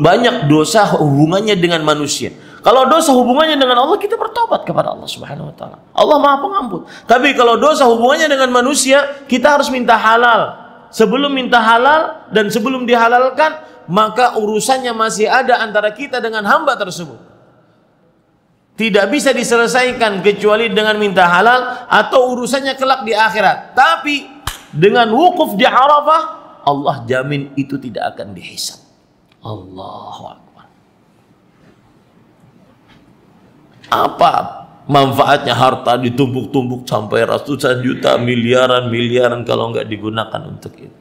banyak dosa hubungannya dengan manusia. Kalau dosa hubungannya dengan Allah, kita bertobat kepada Allah Subhanahu wa taala. Allah Maha Pengampun. Tapi kalau dosa hubungannya dengan manusia, kita harus minta halal. Sebelum minta halal dan sebelum dihalalkan, maka urusannya masih ada antara kita dengan hamba tersebut. Tidak bisa diselesaikan kecuali dengan minta halal atau urusannya kelak di akhirat. Tapi dengan wukuf di Arafah, Allah jamin itu tidak akan dihisab. Allahu Akbar. Apa manfaatnya harta ditumpuk-tumpuk sampai ratusan juta, miliaran kalau nggak digunakan untuk itu?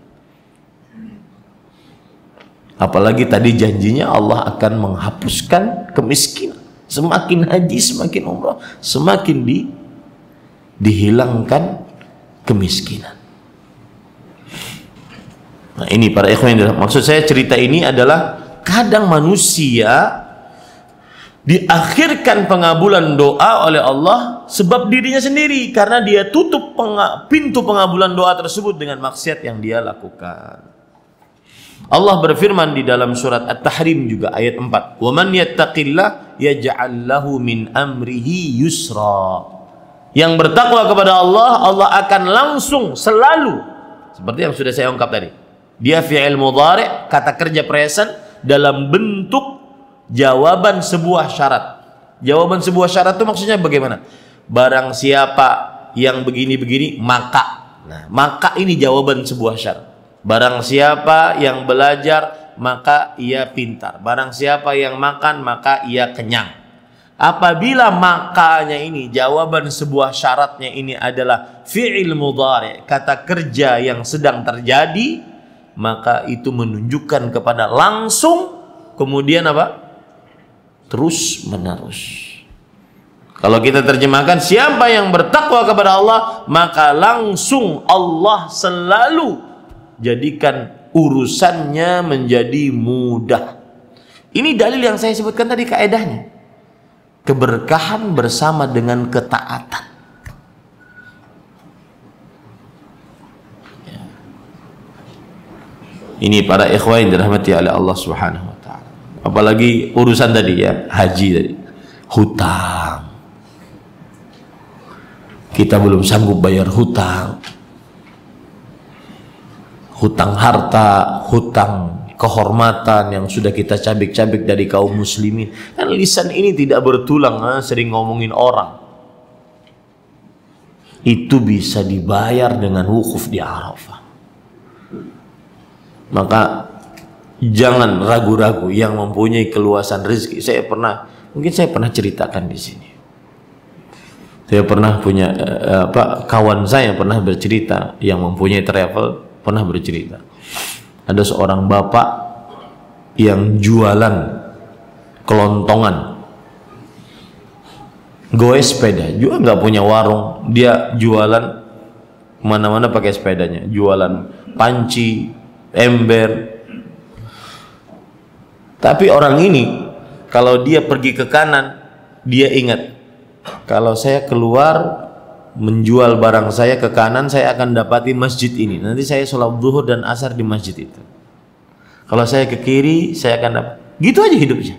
Apalagi tadi janjinya Allah akan menghapuskan kemiskinan. Semakin haji, semakin umrah, semakin dihilangkan kemiskinan. Nah, ini para ikhwan, maksud saya cerita ini adalah kadang manusia diakhirkan pengabulan doa oleh Allah sebab dirinya sendiri, karena dia tutup pintu pengabulan doa tersebut dengan maksiat yang dia lakukan. Allah berfirman di dalam surat At-Tahrim juga ayat 4, "Wa man yattaqillah yaj'al lahu min amrihi yusra." Yang bertakwa kepada Allah, Allah akan langsung selalu, seperti yang sudah saya ungkap tadi, dia fi'il mudhari', kata kerja present dalam bentuk jawaban sebuah syarat. Jawaban sebuah syarat itu maksudnya bagaimana? Barang siapa yang begini-begini, maka. Nah, maka ini jawaban sebuah syarat. Barang siapa yang belajar, maka ia pintar. Barang siapa yang makan, maka ia kenyang. Apabila makanya ini, jawaban sebuah syaratnya ini adalah fi'il mudhari', kata kerja yang sedang terjadi, maka itu menunjukkan kepada langsung, kemudian apa? Terus menerus. Kalau kita terjemahkan, siapa yang bertakwa kepada Allah, maka langsung Allah selalu jadikan urusannya menjadi mudah. Ini dalil yang saya sebutkan tadi kaedahnya. Keberkahan bersama dengan ketaatan. Ini para ikhwan yang dirahmati oleh Allah Subhanahu wa taala. Apalagi urusan tadi ya, haji tadi. Hutang. Kita belum sanggup bayar hutang. Hutang harta, hutang kehormatan yang sudah kita cabik-cabik dari kaum muslimin. Kan lisan ini tidak bertulang, sering ngomongin orang. Itu bisa dibayar dengan wukuf di Arafah. Maka jangan ragu-ragu yang mempunyai keluasan rezeki. Mungkin saya pernah ceritakan di sini. Saya pernah punya kawan saya pernah bercerita yang mempunyai travel, pernah bercerita. Ada seorang bapak yang jualan kelontongan, goes sepeda, juga nggak punya warung, dia jualan mana-mana pakai sepedanya, jualan panci, ember. Tapi orang ini kalau dia pergi ke kanan, dia ingat, kalau saya keluar menjual barang saya ke kanan, saya akan dapati masjid ini. Nanti saya sholat zuhur dan asar di masjid itu. Kalau saya ke kiri, saya akan dapat. Gitu aja hidupnya.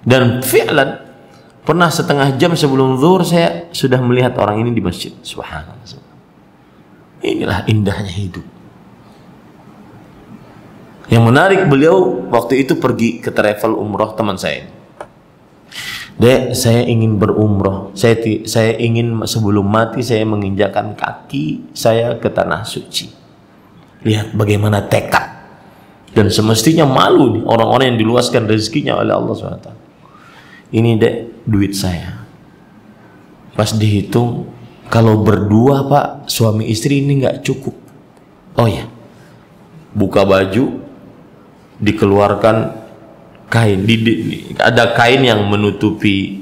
Dan fi'lan, pernah setengah jam sebelum zuhur saya sudah melihat orang ini di masjid. Subhanallah. Inilah indahnya hidup. Yang menarik, beliau waktu itu pergi ke travel umroh teman saya. Dek, saya ingin berumroh. Saya ingin sebelum mati saya menginjakkan kaki saya ke tanah suci. Lihat bagaimana tekad. Dan semestinya malu nih orang-orang yang diluaskan rezekinya oleh Allah SWT. Ini dek, duit saya. Pas dihitung, kalau berdua pak, suami istri ini nggak cukup. Oh ya, buka baju, dikeluarkan kain, ada kain yang menutupi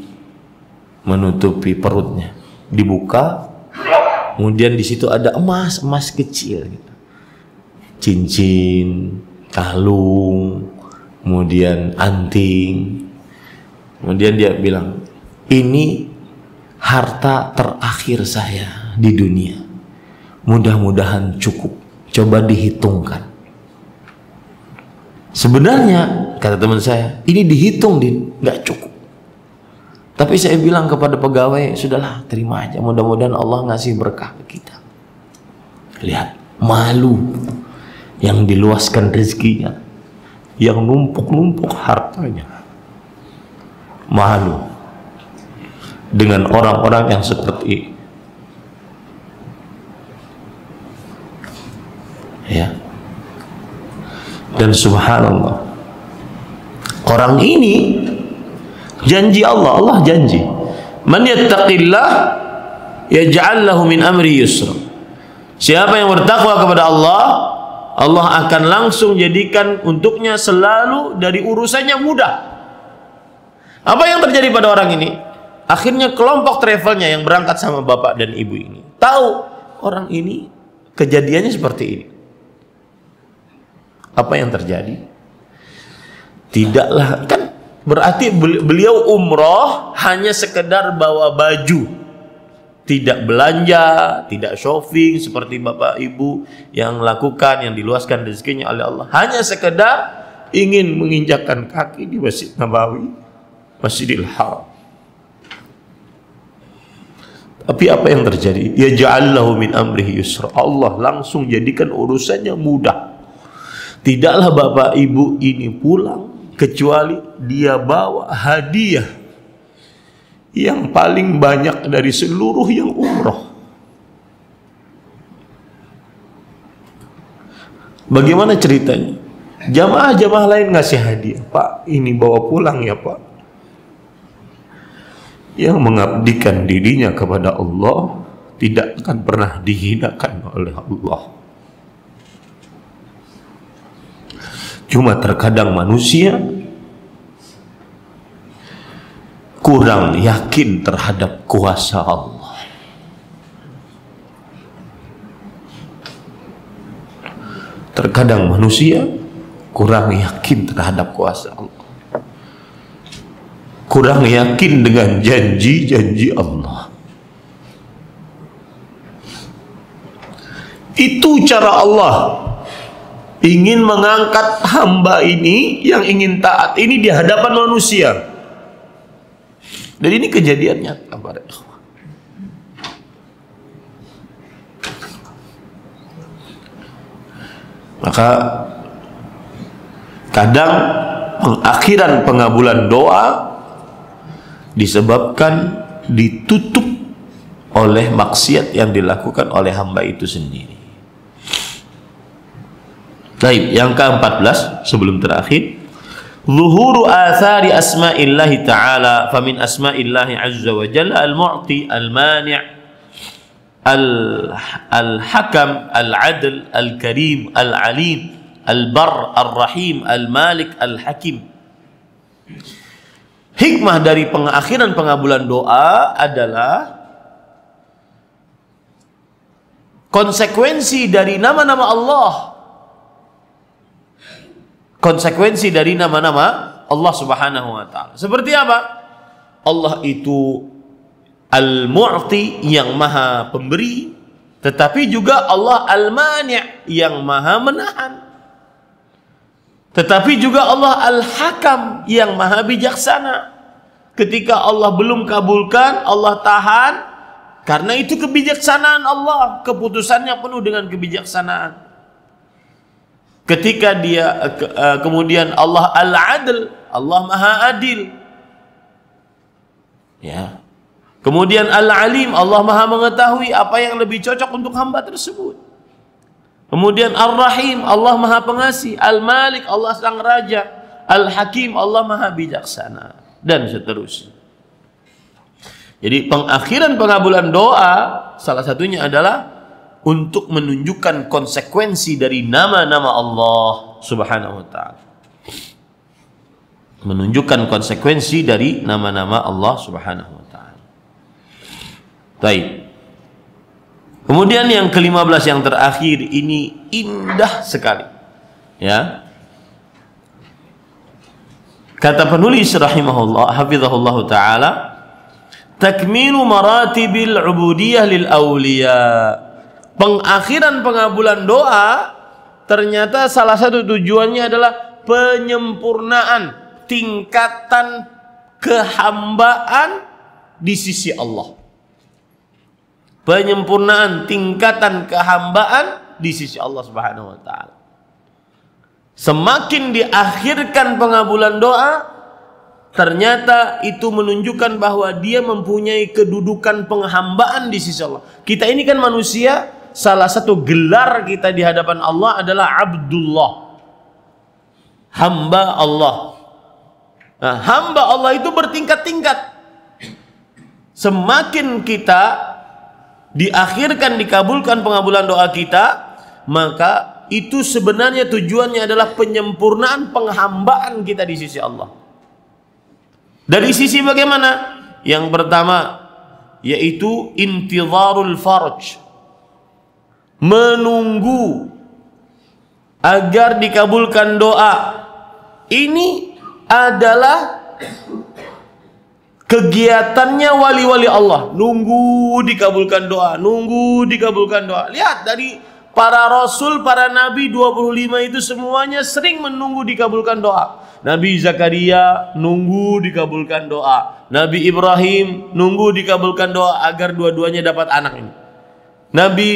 perutnya, dibuka, kemudian di situ ada emas kecil, gitu. Cincin, kalung, kemudian anting, kemudian dia bilang, ini harta terakhir saya di dunia, mudah-mudahan cukup, coba dihitungkan. Sebenarnya kata teman saya, ini dihitung Din, nggak cukup. Tapi saya bilang kepada pegawai, sudahlah terima aja, mudah-mudahan Allah ngasih berkah ke kita. Lihat, malu yang diluaskan rezekinya, yang numpuk-numpuk hartanya. Malu dengan orang-orang yang seperti ini. Ya. Dan subhanallah, orang ini janji Allah janji, man yattaqillah yaj'al lahu min amri yusra. Siapa yang bertakwa kepada Allah, Allah akan langsung jadikan untuknya selalu dari urusannya mudah. Apa yang terjadi pada orang ini? Akhirnya kelompok travelnya yang berangkat sama bapak dan ibu ini tahu orang ini kejadiannya seperti ini. Apa yang terjadi? Tidaklah, kan berarti beliau umroh hanya sekedar bawa baju, tidak belanja, tidak shopping seperti bapak ibu yang lakukan, yang diluaskan rezekinya oleh Allah. Hanya sekedar ingin menginjakkan kaki di Masjid Nabawi, Masjidil Haram. Tapi apa yang terjadi? Ya ja'allahu min amrihi yusra. Allah langsung jadikan urusannya mudah. Tidaklah bapak ibu ini pulang kecuali dia bawa hadiah yang paling banyak dari seluruh yang umroh. Bagaimana ceritanya? Jamaah-jamaah lain ngasih hadiah. Pak, ini bawa pulang ya Pak. Yang mengabdikan dirinya kepada Allah tidak akan pernah dihinakan oleh Allah. Cuma terkadang manusia kurang yakin terhadap kuasa Allah. Terkadang manusia kurang yakin terhadap kuasa Allah. Kurang yakin dengan janji-janji Allah. Itu cara Allah ingin mengangkat hamba ini yang ingin taat ini di hadapan manusia. Dan ini kejadian nyata para ikhwah. Maka kadang pengakhiran pengabulan doa disebabkan ditutup oleh maksiat yang dilakukan oleh hamba itu sendiri. Baik, yang ke-14 sebelum terakhir, zuhuru athari asma'illahi ta'ala, famin asma'illahi azza wa jalla al-mu'ti, al-mani' al-hakam, al-adl, al-karim, al-alim, al-bar, al-rahim, al-malik, al-hakim. Hikmah dari pengakhiran pengabulan doa adalah konsekuensi dari nama-nama Allah. Konsekuensi dari nama-nama Allah Subhanahu wa ta'ala. Seperti apa? Allah itu Al-Mu'ti, yang maha pemberi, tetapi juga Allah Al-Mani' yang maha menahan. Tetapi juga Allah Al-Hakam yang maha bijaksana. Ketika Allah belum kabulkan, Allah tahan, karena itu kebijaksanaan Allah. Keputusannya penuh dengan kebijaksanaan. Ketika dia kemudian Allah Al-Adl, Allah Maha Adil. Ya. Kemudian Al-Alim, Allah Maha mengetahui apa yang lebih cocok untuk hamba tersebut. Kemudian Ar-Rahim, Allah Maha Pengasih. Al-Malik, Allah Sang Raja. Al-Hakim, Allah Maha Bijaksana, dan seterusnya. Jadi pengakhiran pengabulan doa salah satunya adalah untuk menunjukkan konsekuensi dari nama-nama Allah Subhanahu wa taala. Menunjukkan konsekuensi dari nama-nama Allah Subhanahu wa taala. Baik. Kemudian yang ke-15 yang terakhir ini indah sekali. Ya. Kata penulis rahimahullah, hafizahullah taala, takmilu maratibil ubudiyah lil awliya. Pengakhiran pengabulan doa ternyata salah satu tujuannya adalah penyempurnaan tingkatan kehambaan di sisi Allah. Penyempurnaan tingkatan kehambaan di sisi Allah Subhanahu wa taala. Semakin diakhirkan pengabulan doa, ternyata itu menunjukkan bahwa dia mempunyai kedudukan penghambaan di sisi Allah. Kita ini kan manusia, salah satu gelar kita di hadapan Allah adalah Abdullah, hamba Allah. Nah, hamba Allah itu bertingkat-tingkat. Semakin kita diakhirkan, dikabulkan pengabulan doa kita, maka itu sebenarnya tujuannya adalah penyempurnaan penghambaan kita di sisi Allah. Dari sisi bagaimana? Yang pertama yaitu intizarul farj, menunggu agar dikabulkan doa. Ini adalah kegiatannya wali-wali Allah, nunggu dikabulkan doa, nunggu dikabulkan doa. Lihat dari para rasul, para nabi 25 itu semuanya sering menunggu dikabulkan doa. Nabi Zakaria nunggu dikabulkan doa. Nabi Ibrahim nunggu dikabulkan doa agar dua-duanya dapat anak ini. Nabi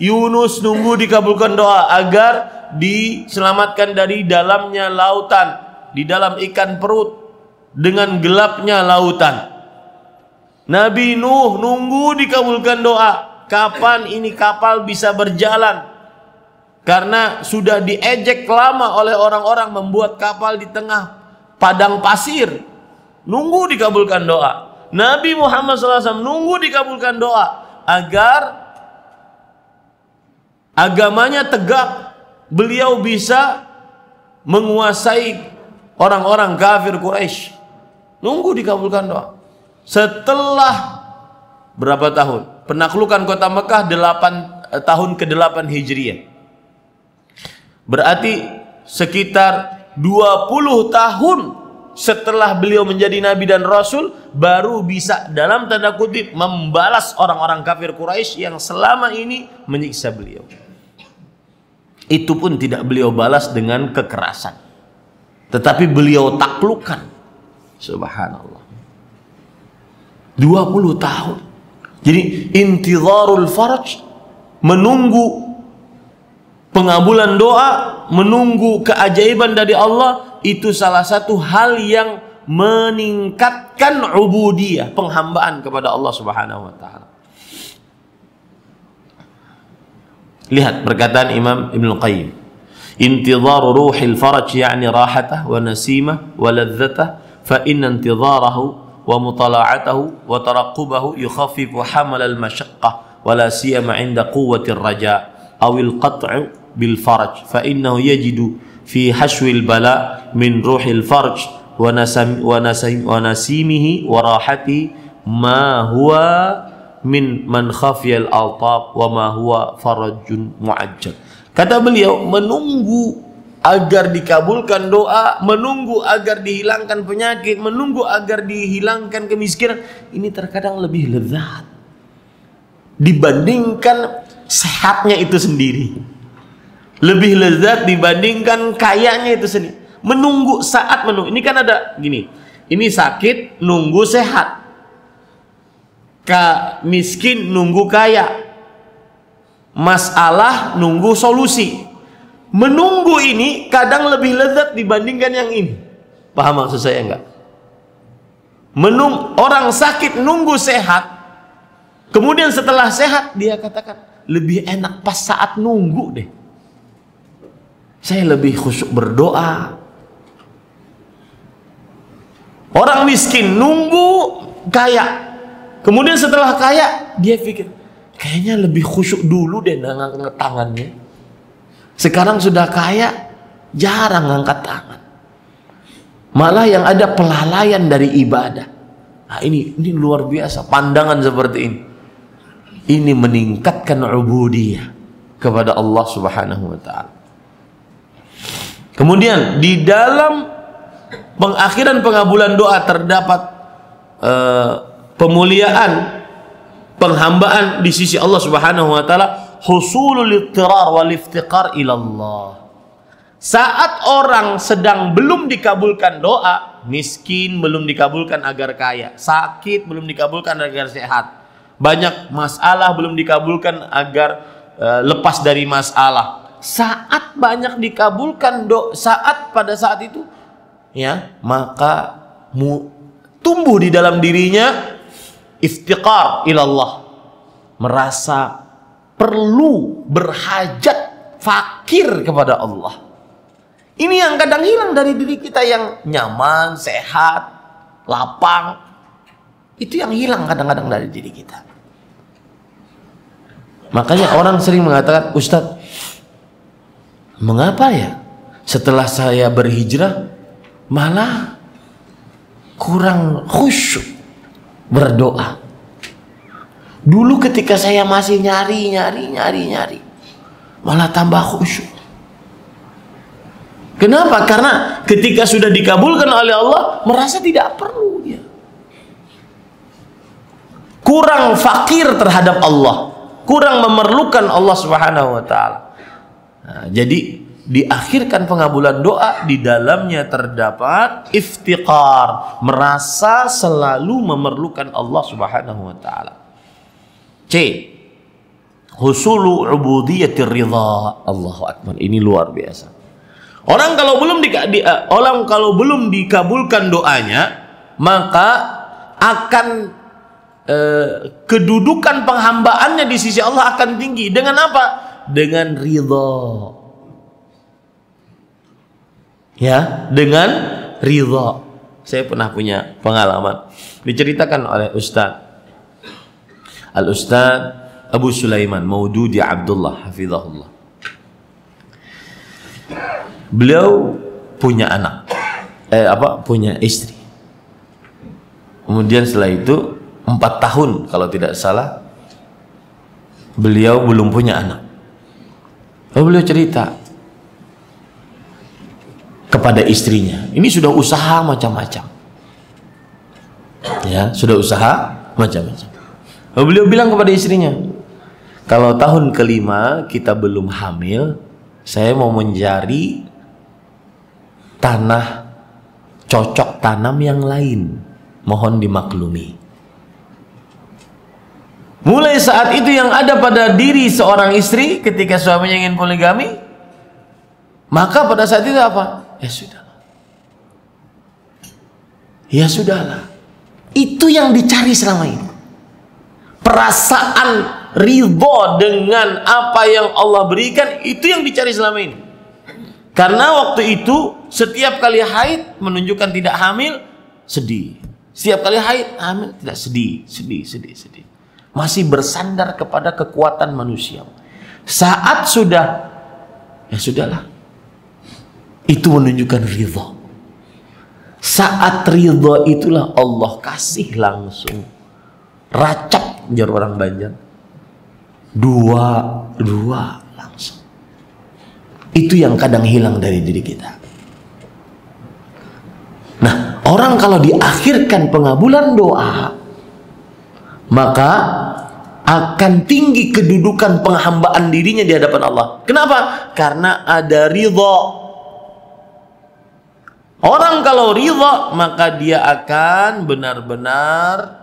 Yunus nunggu dikabulkan doa agar diselamatkan dari dalamnya lautan, di dalam ikan perut, dengan gelapnya lautan. Nabi Nuh nunggu dikabulkan doa. Kapan ini kapal bisa berjalan? Karena sudah diejek lama oleh orang-orang membuat kapal di tengah padang pasir. Nunggu dikabulkan doa. Nabi Muhammad SAW nunggu dikabulkan doa agar agamanya tegak. Beliau bisa menguasai orang-orang kafir Quraisy. Nunggu dikabulkan doa. Setelah berapa tahun? Penaklukan kota Mekah 8 tahun ke-8 Hijriah. Berarti sekitar 20 tahun setelah beliau menjadi nabi dan rasul, baru bisa dalam tanda kutip membalas orang-orang kafir Quraisy yang selama ini menyiksa beliau. Itu pun tidak beliau balas dengan kekerasan, tetapi beliau taklukkan. Subhanallah. 20 tahun. Jadi intizarul faraj, menunggu pengabulan doa, menunggu keajaiban dari Allah, itu salah satu hal yang meningkatkan ubudiyah, penghambaan kepada Allah Subhanahu wa taala. Lihat perkataan Imam Ibnu Qayyim, intizaru ruhil faraj yani rahatah wa nasimah wa ladzatah, fa inna intizarahu wa mutala'atahu wa taraqubahu yukhaffifu hamal al-mashaqqah wa la siyama 'inda quwwati ar-raja' aw al-qat'u bil faraj fa innahu yajidu fi hashwi al-bala' min ruhil faraj wa nasimihi wa rahatihi ma huwa min man khafiya al-altab wa ma huwa farajun mu'ajjal. Kata beliau, menunggu agar dikabulkan doa, menunggu agar dihilangkan penyakit, menunggu agar dihilangkan kemiskinan, ini terkadang lebih lezat dibandingkan sehatnya itu sendiri. Lebih lezat dibandingkan kayanya itu sendiri. Menunggu saat menunggu. Ini kan ada gini, ini sakit nunggu sehat, miskin nunggu kaya, masalah nunggu solusi. menunggu ini kadang lebih lezat dibandingkan yang ini. Paham maksud saya enggak? Orang sakit nunggu sehat, kemudian setelah sehat dia katakan lebih enak pas saat nunggu deh. Saya lebih khusyuk berdoa. Orang miskin nunggu kaya, kemudian setelah kaya dia pikir kayaknya lebih khusyuk dulu deh ngangkat tangannya. Sekarang sudah kaya jarang ngangkat tangan, malah yang ada pelalaian dari ibadah. Nah, ini luar biasa pandangan seperti ini. Ini meningkatkan ubudiyah kepada Allah Subhanahu wa taala. Kemudian di dalam pengakhiran pengabulan doa terdapat pemuliaan penghambaan di sisi Allah Subhanahu wa taala, husulul ittirar wal iftiqar ila Allah. Saat orang sedang belum dikabulkan doa, miskin belum dikabulkan agar kaya, sakit belum dikabulkan agar sehat, banyak masalah belum dikabulkan agar lepas dari masalah. Saat banyak dikabulkan pada saat itu, ya, maka tumbuh di dalam dirinya iftiqar ilallah, merasa perlu, berhajat, fakir kepada Allah. Ini yang kadang hilang dari diri kita, yang nyaman, sehat, lapang. Itu yang hilang kadang-kadang dari diri kita. Makanya orang sering mengatakan, Ustadz, mengapa ya setelah saya berhijrah malah kurang khusyuk berdoa? Dulu ketika saya masih nyari malah tambah khusyuk. Kenapa? Karena ketika sudah dikabulkan oleh Allah merasa tidak perlu dia. Kurang fakir terhadap Allah, kurang memerlukan Allah Subhanahu wa taala. Nah, jadi diakhirkan pengabulan doa, di dalamnya terdapat iftiqar, merasa selalu memerlukan Allah Subhanahu wa taala. C, husulu ubudiyatir ridha. Allahu akbar, ini luar biasa. Orang kalau belum dikabulkan doanya, maka akan kedudukan penghambaannya di sisi Allah akan tinggi. Dengan apa? Dengan ridha. Ya, dengan ridha. Saya pernah punya pengalaman, diceritakan oleh Al-Ustaz Abu Sulaiman Maududi Abdullah hafizahullah. Beliau punya anak, punya istri. Kemudian setelah itu 4 tahun kalau tidak salah beliau belum punya anak. Lalu beliau cerita kepada istrinya, ini sudah usaha macam-macam, ya, sudah usaha macam-macam. Lalu beliau bilang kepada istrinya, kalau tahun kelima kita belum hamil, saya mau mencari tanah cocok tanam yang lain, mohon dimaklumi. Mulai saat itu yang ada pada diri seorang istri ketika suaminya ingin poligami, maka pada saat itu apa? Ya sudahlah. Ya sudahlah. Itu yang dicari selama ini. Perasaan ridho dengan apa yang Allah berikan, itu yang dicari selama ini. Karena waktu itu setiap kali haid menunjukkan tidak hamil, sedih. Setiap kali haid hamil, tidak, sedih. Masih bersandar kepada kekuatan manusia. Saat sudah, ya sudahlah, itu menunjukkan ridha. Saat ridha itulah Allah kasih langsung racap, jar orang Banjar, dua langsung. Itu yang kadang hilang dari diri kita. Nah, orang kalau diakhirkan pengabulan doa, maka akan tinggi kedudukan penghambaan dirinya di hadapan Allah. Kenapa? Karena ada ridha. Orang kalau ridha, maka dia akan benar-benar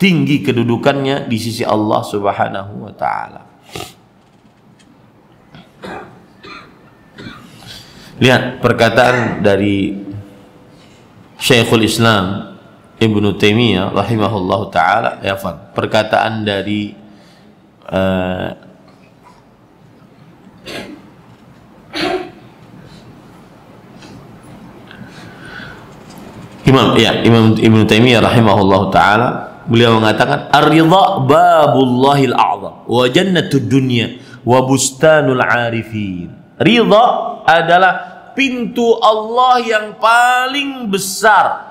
tinggi kedudukannya di sisi Allah Subhanahu wa taala. Lihat perkataan dari Syekhul Islam Ibnu Taimiyah rahimahullahu taala, ya perkataan dari Imam Ibnu Taimiyah rahimahullahu taala, beliau mengatakan ar-ridha babullahil a'zam wa jannatud dunya wa bustanul arifin. Ridha adalah pintu Allah yang paling besar,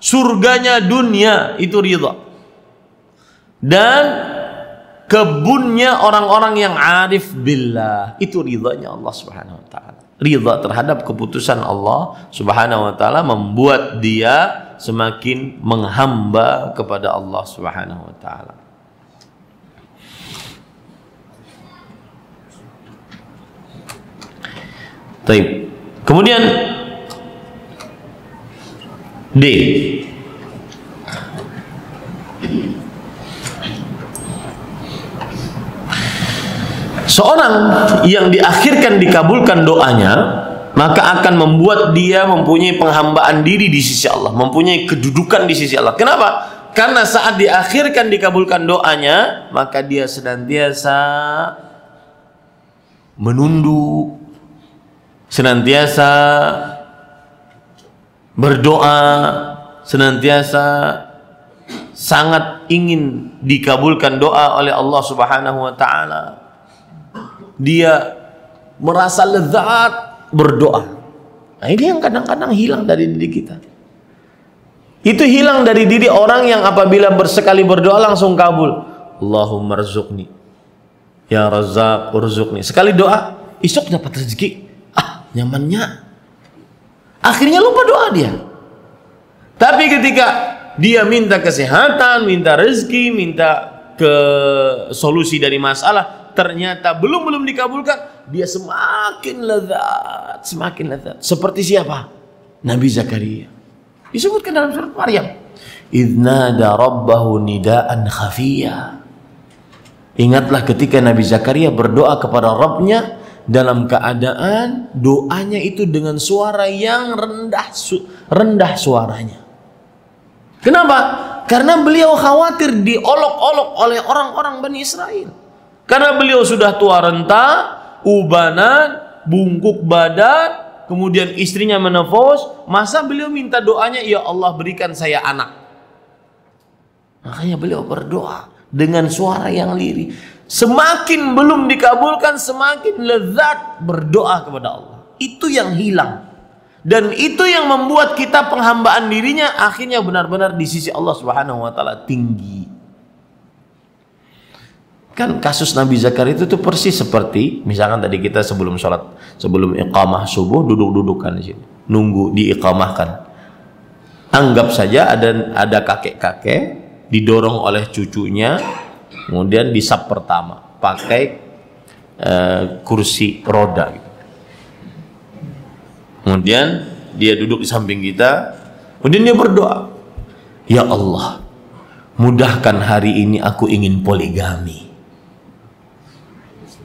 surganya dunia itu ridha, dan kebunnya orang-orang yang arif billah itu ridhanya Allah Subhanahu wa taala. Ridha terhadap keputusan Allah Subhanahu wa taala membuat dia semakin menghamba kepada Allah Subhanahu wa taala. Baik. Kemudian D. Seorang yang diakhirkan dikabulkan doanya, maka akan membuat dia mempunyai penghambaan diri di sisi Allah, mempunyai kedudukan di sisi Allah. Kenapa? Karena saat diakhirkan dikabulkan doanya, maka dia senantiasa menunduk, senantiasa berdoa, senantiasa sangat ingin dikabulkan doa oleh Allah Subhanahu wa taala. Dia merasa lezat berdoa. Nah, ini yang kadang-kadang hilang dari diri kita. Itu hilang dari diri orang yang apabila bersekali berdoa langsung kabul. Allahumma rzuqni, ya Razzaq urzuqni. Sekali doa, esok dapat rezeki. Nyamannya. Akhirnya lupa doa dia. Tapi ketika dia minta kesehatan, minta rezeki, minta ke solusi dari masalah, ternyata belum dikabulkan, dia semakin lezat, semakin lezat. Seperti siapa? Nabi Zakaria. Disebutkan dalam surat Maryam, idnada rabbahu nidaan khafiyya. Ingatlah ketika Nabi Zakaria berdoa kepada Rabbnya dalam keadaan doanya itu dengan suara yang rendah suaranya. Kenapa? Karena beliau khawatir diolok-olok oleh orang-orang Bani Israel. Karena beliau sudah tua renta, ubanan, bungkuk badan, kemudian istrinya menepos, masa beliau minta doanya, ya Allah berikan saya anak. Makanya beliau berdoa dengan suara yang lirih. Semakin belum dikabulkan, semakin lezat berdoa kepada Allah. Itu yang hilang. Dan itu yang membuat kita penghambaan dirinya akhirnya benar-benar di sisi Allah Subhanahu wa taala tinggi. Kan kasus Nabi Zakaria itu tuh persis seperti misalkan tadi kita sebelum sholat, sebelum iqamah subuh duduk-dudukan di sini, nunggu diiqamahkan. Anggap saja ada kakek-kakek didorong oleh cucunya, kemudian di saf pertama pakai kursi roda gitu. Kemudian dia duduk di samping kita, kemudian dia berdoa, ya Allah mudahkan hari ini aku ingin poligami.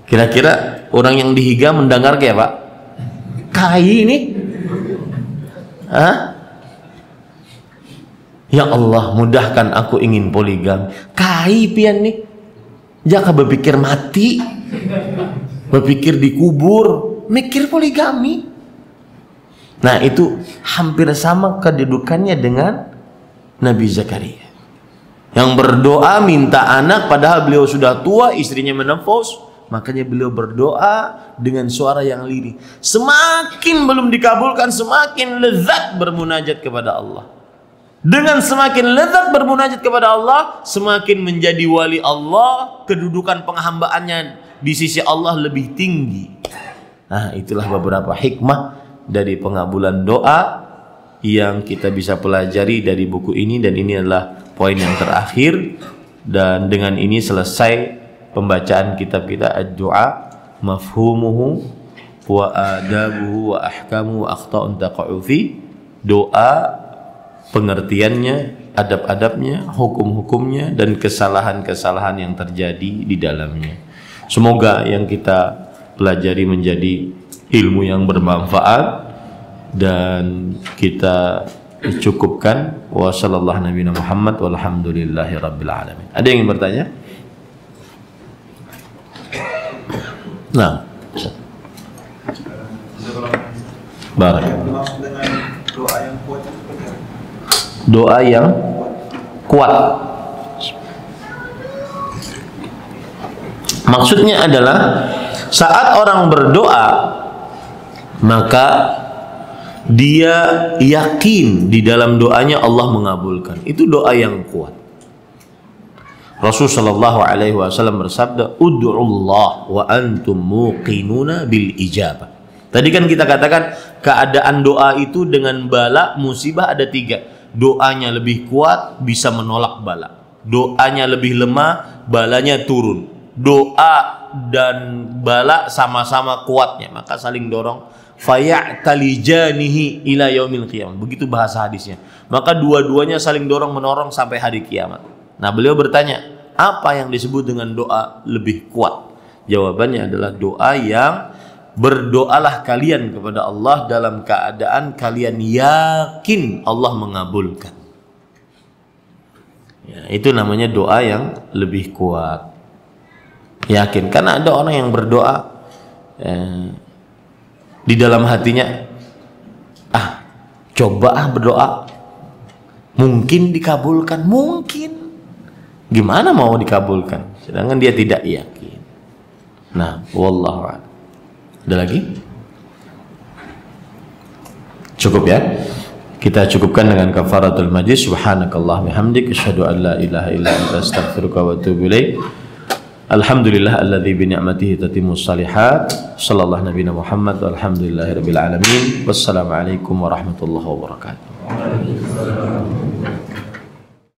Kira-kira orang yang dihiga mendengar kayak Pak? Kai ini? Hah? Ya Allah mudahkan aku ingin poligami. Kai pian nih. Jangan berpikir mati, berpikir dikubur, mikir poligami. Nah itu hampir sama kedudukannya dengan Nabi Zakaria yang berdoa minta anak padahal beliau sudah tua, istrinya menepos. Makanya beliau berdoa dengan suara yang lirih. Semakin belum dikabulkan, semakin lezat bermunajat kepada Allah. Dengan semakin lezat bermunajat kepada Allah, semakin menjadi wali Allah, kedudukan penghambaannya di sisi Allah lebih tinggi. Nah, itulah beberapa hikmah dari pengabulan doa yang kita bisa pelajari dari buku ini, dan ini adalah poin yang terakhir. Dan dengan ini selesai pembacaan kitab kita ad-du'a, mafhumuhu wa adabuhu wa ahkamu wa akhta'un taqa'u fi. Doa, pengertiannya, adab-adabnya, hukum-hukumnya, dan kesalahan-kesalahan yang terjadi di dalamnya. Semoga yang kita pelajari menjadi ilmu yang bermanfaat, dan kita cukupkan. Wa sallallahu nabiyana Muhammad walhamdulillahi rabbil alamin. Ada yang ingin bertanya? Nah, barak. Doa yang kuat. Maksudnya adalah saat orang berdoa maka dia yakin di dalam doanya Allah mengabulkan. Itu doa yang kuat. Rasul sallallahu alaihi wasallam bersabda, "Ud'ullah wa antum muqinuna bil ijabah." Tadi kan kita katakan keadaan doa itu dengan bala, musibah ada 3. Doanya lebih kuat bisa menolak bala. Doanya lebih lemah, balanya turun. Doa dan bala sama-sama kuatnya, maka saling dorong. Faya'talijanihi ila yaumil qiyamah. Begitu bahasa hadisnya. Maka dua-duanya saling dorong menorong sampai hari kiamat. Nah, beliau bertanya, apa yang disebut dengan doa lebih kuat? Jawabannya adalah doa yang berdoalah kalian kepada Allah dalam keadaan kalian yakin Allah mengabulkan. Ya, itu namanya doa yang lebih kuat. Yakin. Karena ada orang yang berdoa di dalam hatinya, coba berdoa, mungkin dikabulkan, mungkin. Gimana mau dikabulkan? Sedangkan dia tidak yakin. Nah, wallahu a'lam. Ada lagi? Cukup ya? Kita cukupkan dengan kafaratul majlis. Subhanakallah bihamdik, asyhadu an la ilaha illa anta, astaghfiruka wa atubu ilaik. Alhamdulillah alladzi bi ni'matihi tatimmus shalihat. Sallallahu nabiyana Muhammad walhamdulillahirabbil alamin. Wassalamualaikum warahmatullahi wabarakatuh.